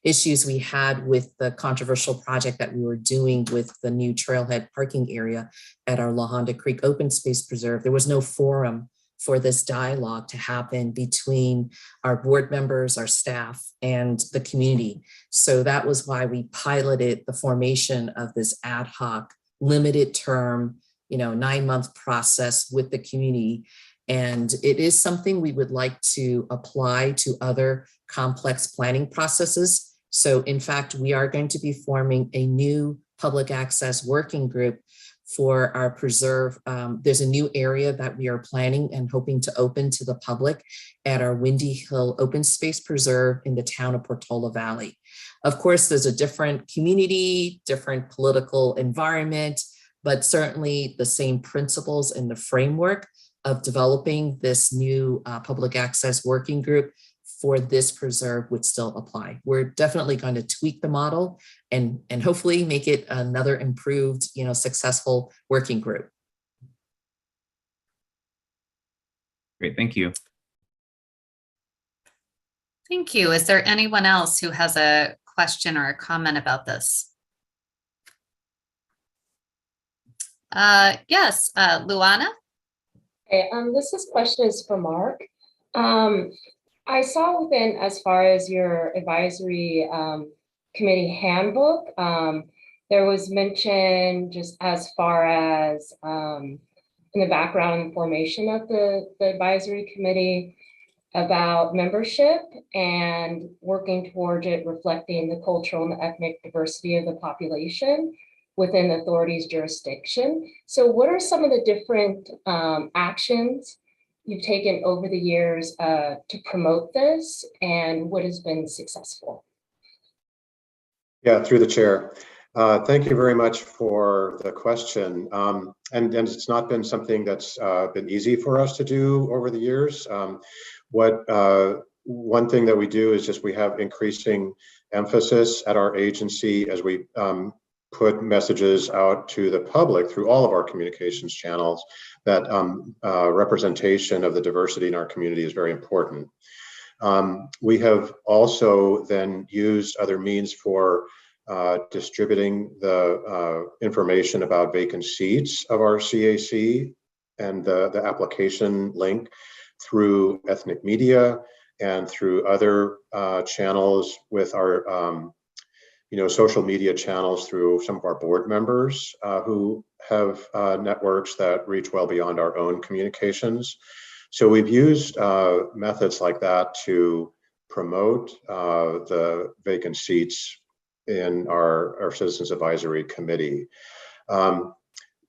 issues we had with the controversial project that we were doing with the new Trailhead parking area at our La Honda Creek Open Space Preserve. There was no forum for this dialogue to happen between our board members, our staff, and the community. So that was why we piloted the formation of this ad hoc, limited term, 9-month process with the community. And it is something we would like to apply to other complex planning processes. So in fact, we are going to be forming a new public access working group for our preserve. There's a new area that we are planning and hoping to open to the public at our Windy Hill Open Space Preserve in the town of Portola Valley. Of course, there's a different community, different political environment, but certainly the same principles and the framework of developing this new public access working group for this preserve would still apply. We're definitely going to tweak the model and hopefully make it another improved, successful working group. Great, thank you. Thank you. Is there anyone else who has a question or a comment about this? Yes, Luana? Okay, this question is for Mark. I saw within, as far as your advisory committee handbook, there was mention just as far as in the background and formation of the advisory committee about membership and working towards it reflecting the cultural and the ethnic diversity of the population within the authority's jurisdiction. So what are some of the different actions you've taken over the years to promote this, and what has been successful? Yeah, through the chair. Thank you very much for the question. And it's not been something that's been easy for us to do over the years. One thing that we do is just we have increasing emphasis at our agency as we put messages out to the public through all of our communications channels that representation of the diversity in our community is very important. We have also then used other means for distributing the information about vacant seats of our CAC and the application link through ethnic media and through other channels with our social media channels through some of our board members who have networks that reach well beyond our own communications. So we've used methods like that to promote the vacant seats in our Citizens Advisory Committee.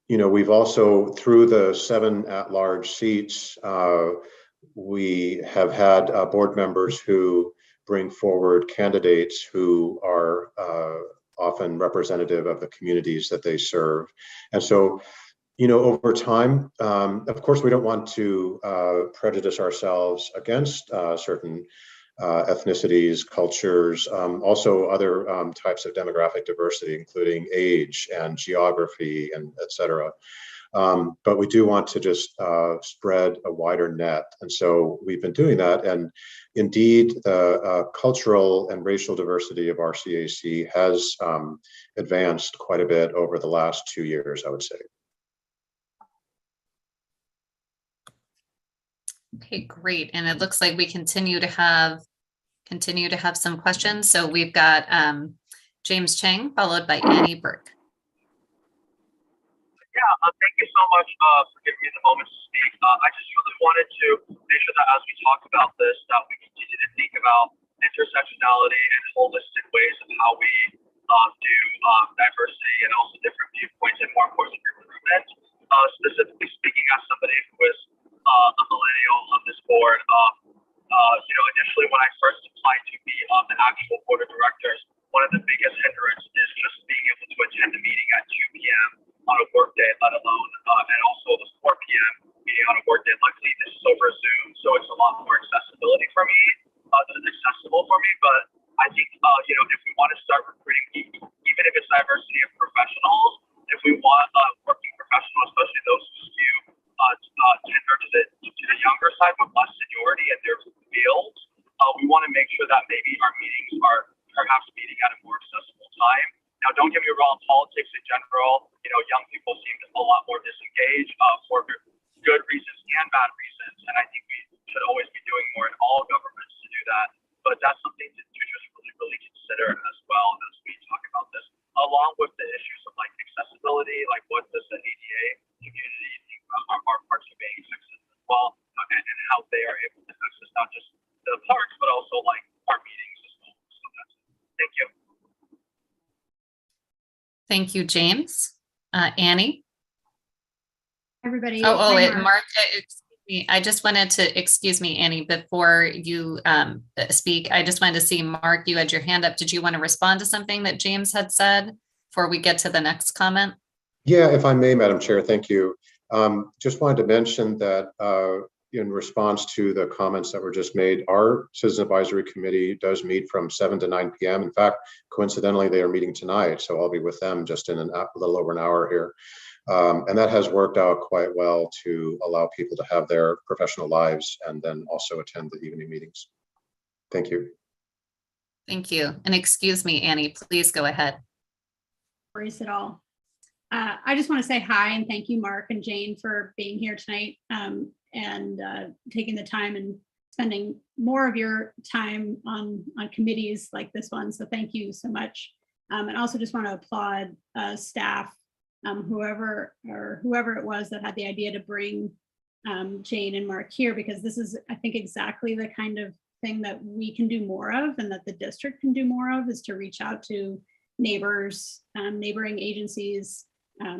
We've also, through the 7 at-large seats, we have had board members who bring forward candidates who are often representative of the communities that they serve. And so, over time, of course, we don't want to prejudice ourselves against certain ethnicities, cultures, also other types of demographic diversity, including age and geography and et cetera. But we do want to just spread a wider net. And so we've been doing that. And indeed, the cultural and racial diversity of our CAC has advanced quite a bit over the last 2 years, I would say. Okay, great. And it looks like we continue to have some questions. So we've got James Chang, followed by Annie Burke. Yeah, thank you so much for giving me the moment to speak. I just really wanted to make sure that as we talk about this, that we continue to think about intersectionality and holistic ways of how we do diversity and also different viewpoints and more importantly, recruitment. Specifically speaking, as somebody who is a millennial on this board, initially when I first applied to be on the actual board of directors, one of the biggest hindrances is just being able to attend a meeting at 2 p.m. on a work day, let alone, and also the 4 p.m. meeting on a work day. Luckily, this is over Zoom, so it's a lot more accessibility for me. This is accessible for me, but I think, if we want to start recruiting, even if it's diversity of professionals, if we want working professionals, especially those who skew tender to the younger side with less seniority in their fields, we want to make sure that maybe our meetings are perhaps meeting at a more accessible time. Now, don't get me wrong, politics in general, young people seem a lot more disengaged for good reasons and bad reasons. And I think we should always be doing more in all governments to do that. But that's something to just really consider as well as we talk about this, along with the issues of like accessibility, like what does the ADA community think our parks are being accessible as well, and how they are able to access not just the parks, but also like our meetings as well. So that's it. Thank you. Thank you, James. Annie? Everybody. Mark, excuse me. I just wanted to, excuse me, Annie, before you speak, I just wanted to see, Mark, you had your hand up. Did you want to respond to something that James had said before we get to the next comment? Yeah, if I may, Madam Chair, thank you. Just wanted to mention that in response to the comments that were just made, our Citizen Advisory Committee does meet from 7 to 9 p.m. In fact, coincidentally, they are meeting tonight, so I'll be with them just in a little over an hour here. And that has worked out quite well to allow people to have their professional lives and then also attend the evening meetings. Thank you. Thank you. And excuse me, Annie, please go ahead. No worries at all. I just want to say hi and thank you, Mark and Jane, for being here tonight and taking the time and spending more of your time on committees like this one. So thank you so much. And also just want to applaud staff, whoever it was that had the idea to bring Jane and Mark here, because this is, I think, exactly the kind of thing that we can do more of and that the district can do more of, is to reach out to neighbors, neighboring agencies.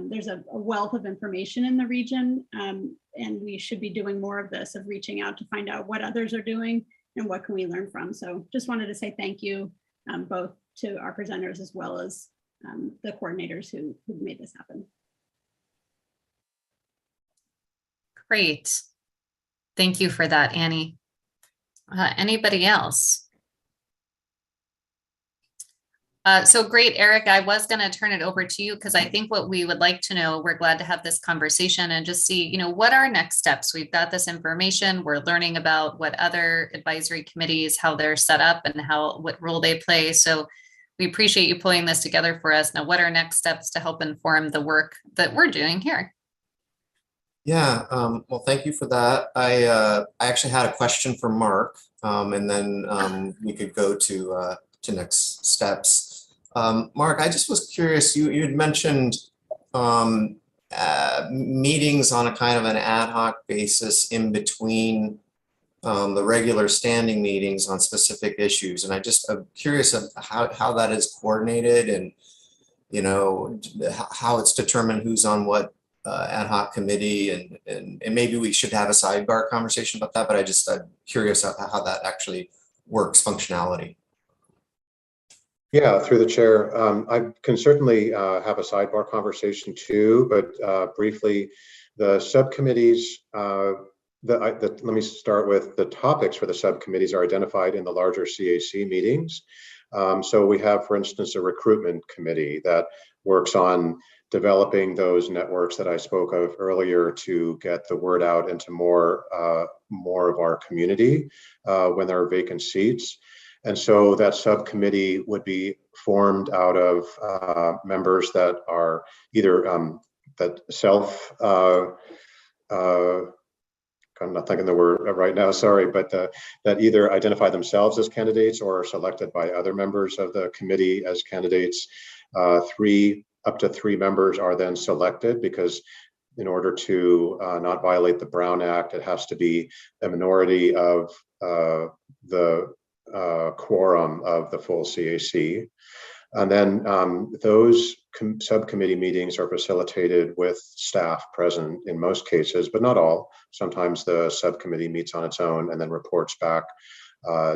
There's a wealth of information in the region, and we should be doing more of this, of reaching out to find out what others are doing and what can we learn from. So just wanted to say thank you, both to our presenters as well as the coordinators who made this happen. Great. Thank you for that, Annie. Anybody else? So great, Eric. I was going to turn it over to you because I think what we would like to know, we're glad to have this conversation and just see, you know, what are next steps? We've got this information. We're learning about what other advisory committees, how they're set up and what role they play. So we appreciate you pulling this together for us. Now, what are next steps to help inform the work that we're doing here? Yeah, well, thank you for that. I actually had a question for Mark, and then we could go to next steps. Mark, I just was curious, you had mentioned meetings on a kind of an ad hoc basis in between the regular standing meetings on specific issues. And I'm curious of how that is coordinated and, you know, how it's determined who's on what ad hoc committee and maybe we should have a sidebar conversation about that, but I'm curious how that actually works functionality. Yeah, through the chair, I can certainly have a sidebar conversation too, but briefly, the subcommittees, let me start with the topics for the subcommittees are identified in the larger CAC meetings. So we have, for instance, a recruitment committee that works on developing those networks that I spoke of earlier to get the word out into more of our community when there are vacant seats. And so that subcommittee would be formed out of members that are either that I'm not thinking the word right now, sorry, but that either identify themselves as candidates or are selected by other members of the committee as candidates. Up to three members are then selected because in order to not violate the Brown Act, it has to be a minority of the quorum of the full CAC. And then those subcommittee meetings are facilitated with staff present in most cases, but not all. Sometimes the subcommittee meets on its own and then reports back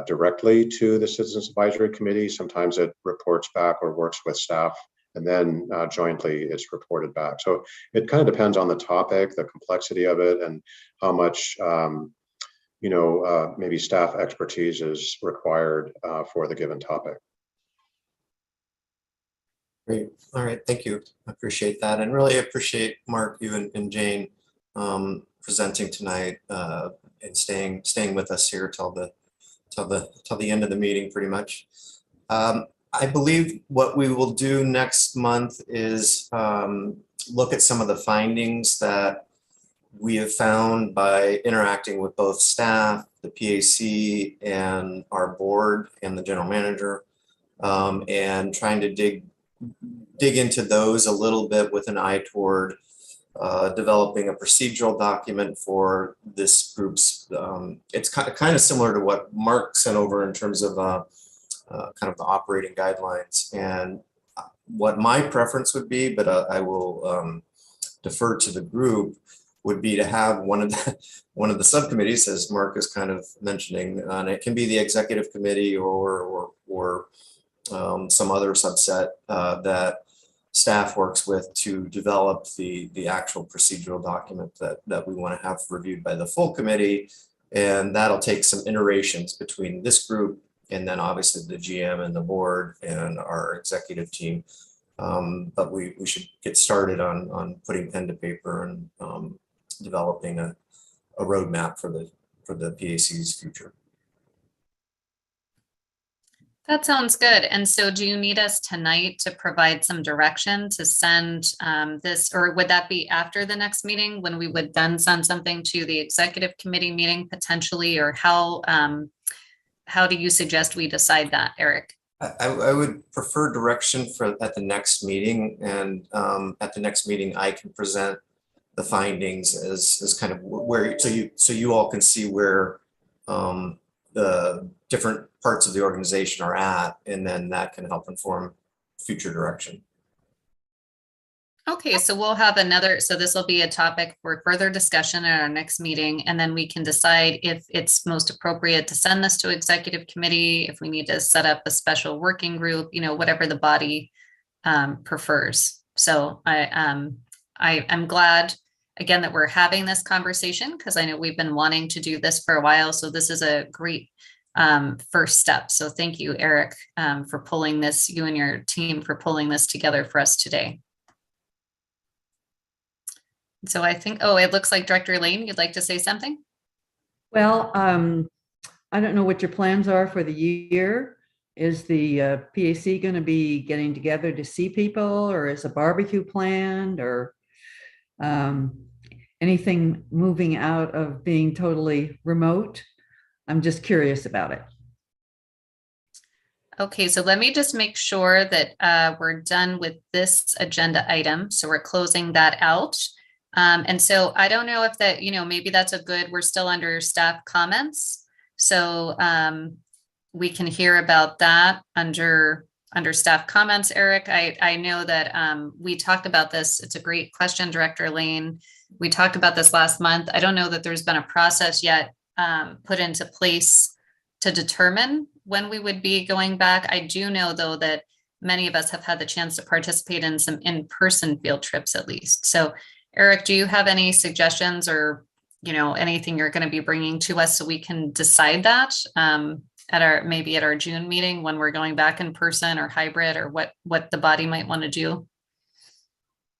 directly to the Citizens Advisory Committee. Sometimes it reports back or works with staff and then jointly it's reported back. So it kind of depends on the topic, the complexity of it, and how much maybe staff expertise is required for the given topic. Great. All right. Thank you. I appreciate that. And really appreciate Mark, you and Jane presenting tonight and staying with us here till the end of the meeting pretty much. I believe what we will do next month is look at some of the findings that we have found by interacting with both staff, the PAC, and our board and the general manager, and trying to dig into those a little bit with an eye toward developing a procedural document for this group's. It's kind of similar to what Mark sent over in terms of kind of the operating guidelines and what my preference would be, but I will defer to the group, would be to have one of the subcommittees, as Mark is kind of mentioning, and it can be the executive committee or some other subset that staff works with to develop the actual procedural document that we want to have reviewed by the full committee. And that'll take some iterations between this group and then obviously the GM and the board and our executive team. But we should get started on putting pen to paper and developing a roadmap for the PAC's future. That sounds good. And so do you need us tonight to provide some direction to send this, or would that be after the next meeting when we would then send something to the executive committee meeting potentially, or how do you suggest we decide that, Eric? I would prefer direction at the next meeting, and at the next meeting I can present the findings as kind of where, so you all can see where the different parts of the organization are at, and then that can help inform future direction. Okay, so we'll have another, so this will be a topic for further discussion at our next meeting, and then we can decide if it's most appropriate to send this to executive committee, if we need to set up a special working group, you know, whatever the body prefers. So I'm glad, again, that we're having this conversation, because I know we've been wanting to do this for a while. So this is a great first step. So thank you, Eric, for pulling this, you and your team for pulling this together for us today. So I think, oh, it looks like Director Lane, you'd like to say something? Well, I don't know what your plans are for the year. Is the PAC going to be getting together to see people, or is a barbecue planned, or anything moving out of being totally remote? I'm just curious about it. Okay, so let me just make sure that we're done with this agenda item. So we're closing that out. And so I don't know if that, you know, maybe that's a good, we're still under staff comments. So we can hear about that under staff comments, Eric. I know that we talked about this. It's a great question, Director Lane. We talked about this last month. I don't know that there's been a process yet put into place to determine when we would be going back. I do know, though, that many of us have had the chance to participate in some in-person field trips at least. So Eric, do you have any suggestions or, you know, anything you're going to be bringing to us so we can decide that maybe at our June meeting when we're going back in person or hybrid, or what the body might want to do?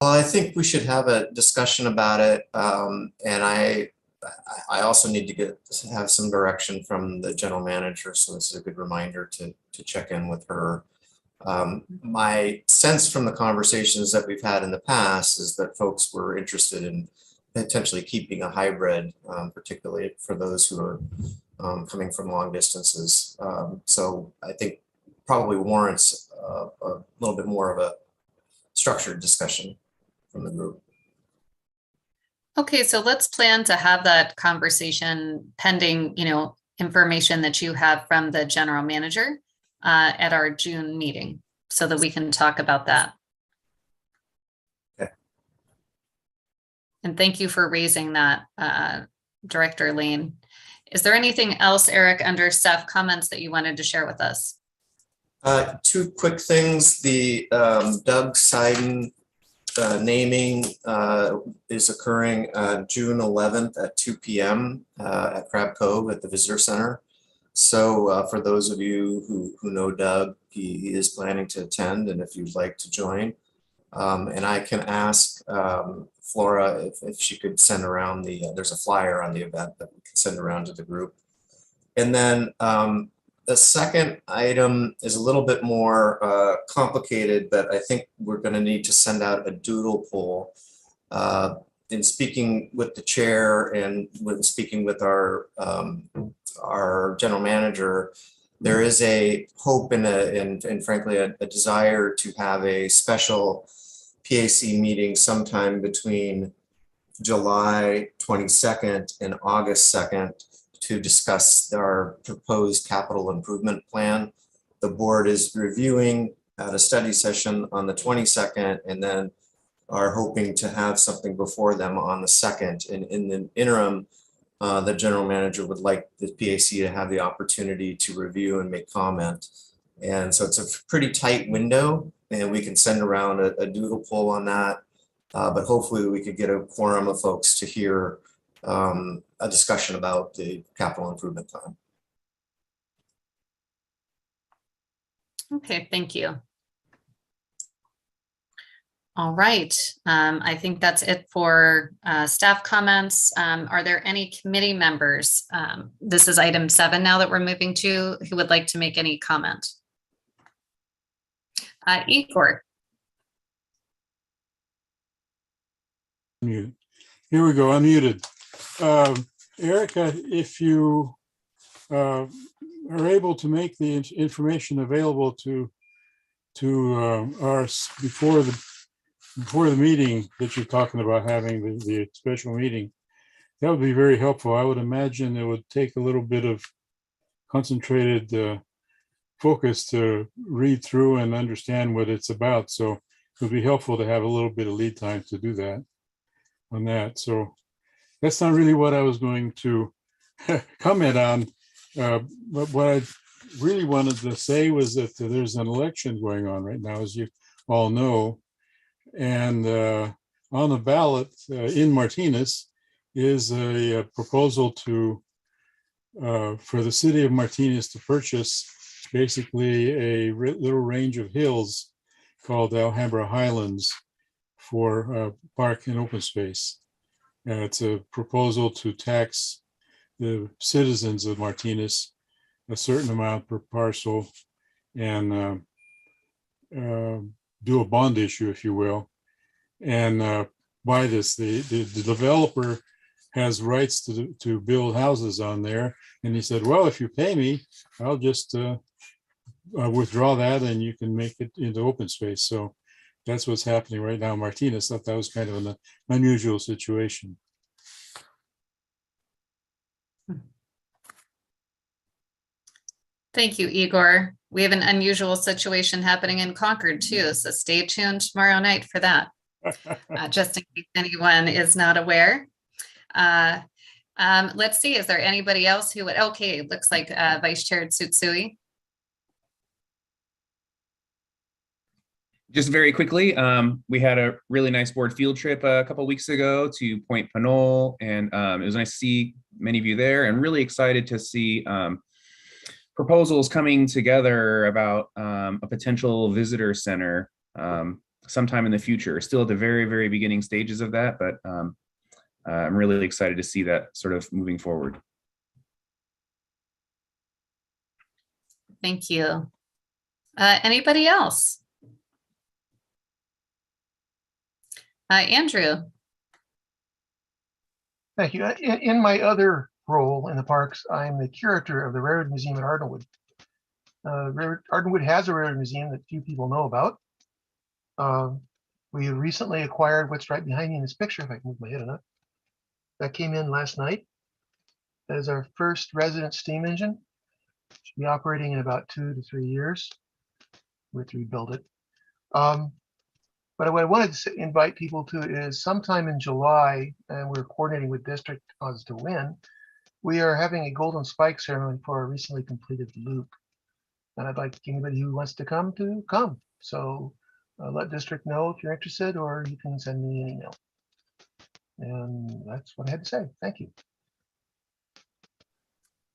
Well, I think we should have a discussion about it. And I also need to have some direction from the general manager. So this is a good reminder to check in with her. My sense from the conversations that we've had in the past is that folks were interested in potentially keeping a hybrid, particularly for those who are coming from long distances. So I think probably warrants a little bit more of a structured discussion from the group. Okay, so let's plan to have that conversation pending, you know, information that you have from the general manager at our June meeting, so that we can talk about that. Okay. And thank you for raising that, Director Lane. Is there anything else, Eric, under staff comments that you wanted to share with us? Two quick things. The Doug Seiden naming is occurring June 11th at 2 p.m. At Crab Cove at the Visitor Center. So for those of you who know Doug, he is planning to attend, and if you'd like to join. And I can ask Flora if she could send around there's a flyer on the event that we can send around to the group. And then the second item is a little bit more complicated, but I think we're going to need to send out a doodle poll. In speaking with the chair and when speaking with our general manager, there is a hope and frankly a desire to have a special PAC meeting sometime between July 22nd and August 2nd to discuss our proposed capital improvement plan. The board is reviewing at a study session on the 22nd, and then are hoping to have something before them on the 2nd. And in the interim, the general manager would like the PAC to have the opportunity to review and make comment. And so it's a pretty tight window, and we can send around a doodle poll on that. But hopefully we could get a quorum of folks to hear a discussion about the capital improvement plan. Okay, thank you. All right, I think that's it for staff comments. Are there any committee members? This is item 7 now that we're moving to, who would like to make any comment? Igor. Mute. Here we go, unmuted. Erica, if you are able to make the information available to us before the meeting that you're talking about having the special meeting, that would be very helpful. I would imagine it would take a little bit of concentrated focus to read through and understand what it's about. So would be helpful to have a little bit of lead time to do that on that. So that's not really what I was going to comment on. But what I really wanted to say was that there's an election going on right now, as you all know. And on the ballot in Martinez is a proposal to for the city of Martinez to purchase basically a little range of hills called Alhambra Highlands for park and open space. It's a proposal to tax the citizens of Martinez a certain amount per parcel and do a bond issue, if you will, and buy this. The developer has rights to build houses on there. And he said, well, if you pay me, I'll just withdraw that and you can make it into open space. So that's what's happening right now. Martinez thought that was kind of an unusual situation. Thank you, Igor. We have an unusual situation happening in Concord too, so stay tuned tomorrow night for that, just in case anyone is not aware. Let's see, is there anybody else who would, okay, looks like Vice Chair Tsutsui. Just very quickly, we had a really nice board field trip a couple weeks ago to Point Pinole, and it was nice to see many of you there, and really excited to see proposals coming together about a potential visitor center sometime in the future. Still at the very, very beginning stages of that, but I'm really excited to see that sort of moving forward. Thank you. Anybody else? Andrew. Thank you. In my other role in the parks, I'm the curator of the Railroad Museum at Arnoldwood. Arnoldwood has a railroad museum that few people know about. We recently acquired what's right behind me in this picture, if I can move my head enough. That came in last night. That is our first resident steam engine. Should be operating in about 2 to 3 years. We have to rebuild it. But what I wanted to invite people to is sometime in July, and we're coordinating with district as to when, we are having a golden spike ceremony for a recently completed loop. And I'd like anybody who wants to come. So let district know if you're interested, or you can send me an email. And that's what I had to say. Thank you.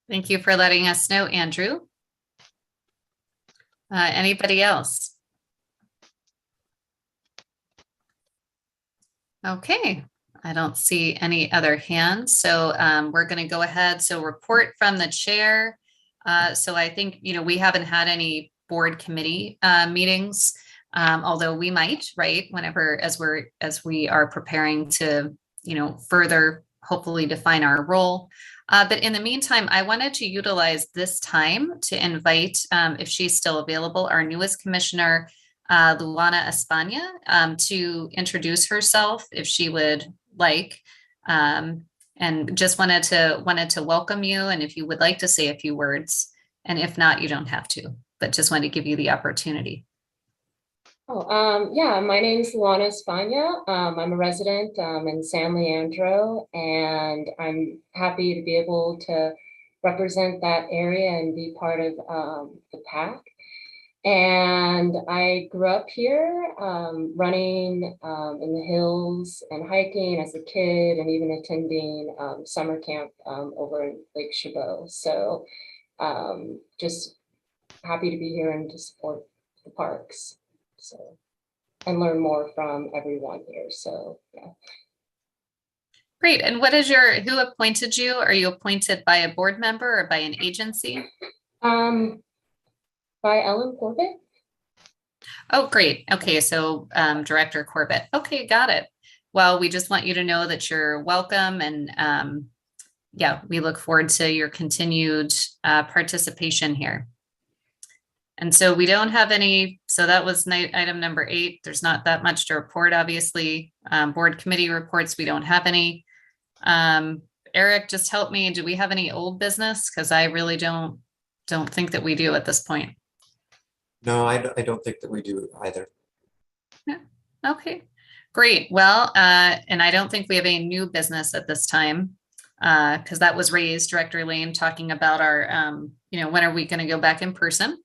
Thank you for letting us know, Andrew. Anybody else? Okay, I don't see any other hands. So we're going to go ahead. So report from the chair. So I think, we haven't had any board committee meetings, although we might, right, whenever, as we are preparing to, further hopefully define our role. But in the meantime, I wanted to utilize this time to invite, if she's still available, our newest commissioner, Luana Espana, to introduce herself if she would like, and just wanted to welcome you, and if you would like to say a few words, and if not, you don't have to, but just wanted to give you the opportunity. Yeah, my name is Luana Espana. I'm a resident in San Leandro, and I'm happy to be able to represent that area and be part of the PAC. And I grew up here running in the hills and hiking as a kid, and even attending summer camp over in Lake Chabot. So just happy to be here and to support the parks. So, and learn more from everyone here. So yeah. Great. And who appointed you? Are you appointed by a board member or by an agency? By Ellen Corbett. Oh, great. Okay, so Director Corbett. Okay, got it. Well, we just want you to know that you're welcome, and yeah, we look forward to your continued participation here. And so we don't have any, so that was item number 8. There's not that much to report, obviously. Board committee reports, we don't have any. Eric, just help me. Do we have any old business? Because I really don't think that we do at this point. No, I don't think that we do either. Yeah. Okay, great. Well, and I don't think we have any new business at this time, because that was raised, Director Lane talking about our, when are we going to go back in person?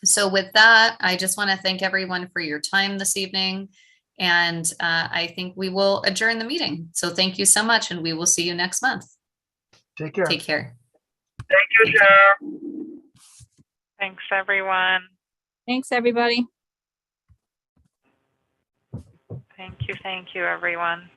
So with that, I just want to thank everyone for your time this evening. And I think we will adjourn the meeting. So thank you so much, and we will see you next month. Take care. Take care. Thank you, Chair. Thanks, everyone. Thanks, everybody. Thank you, everyone.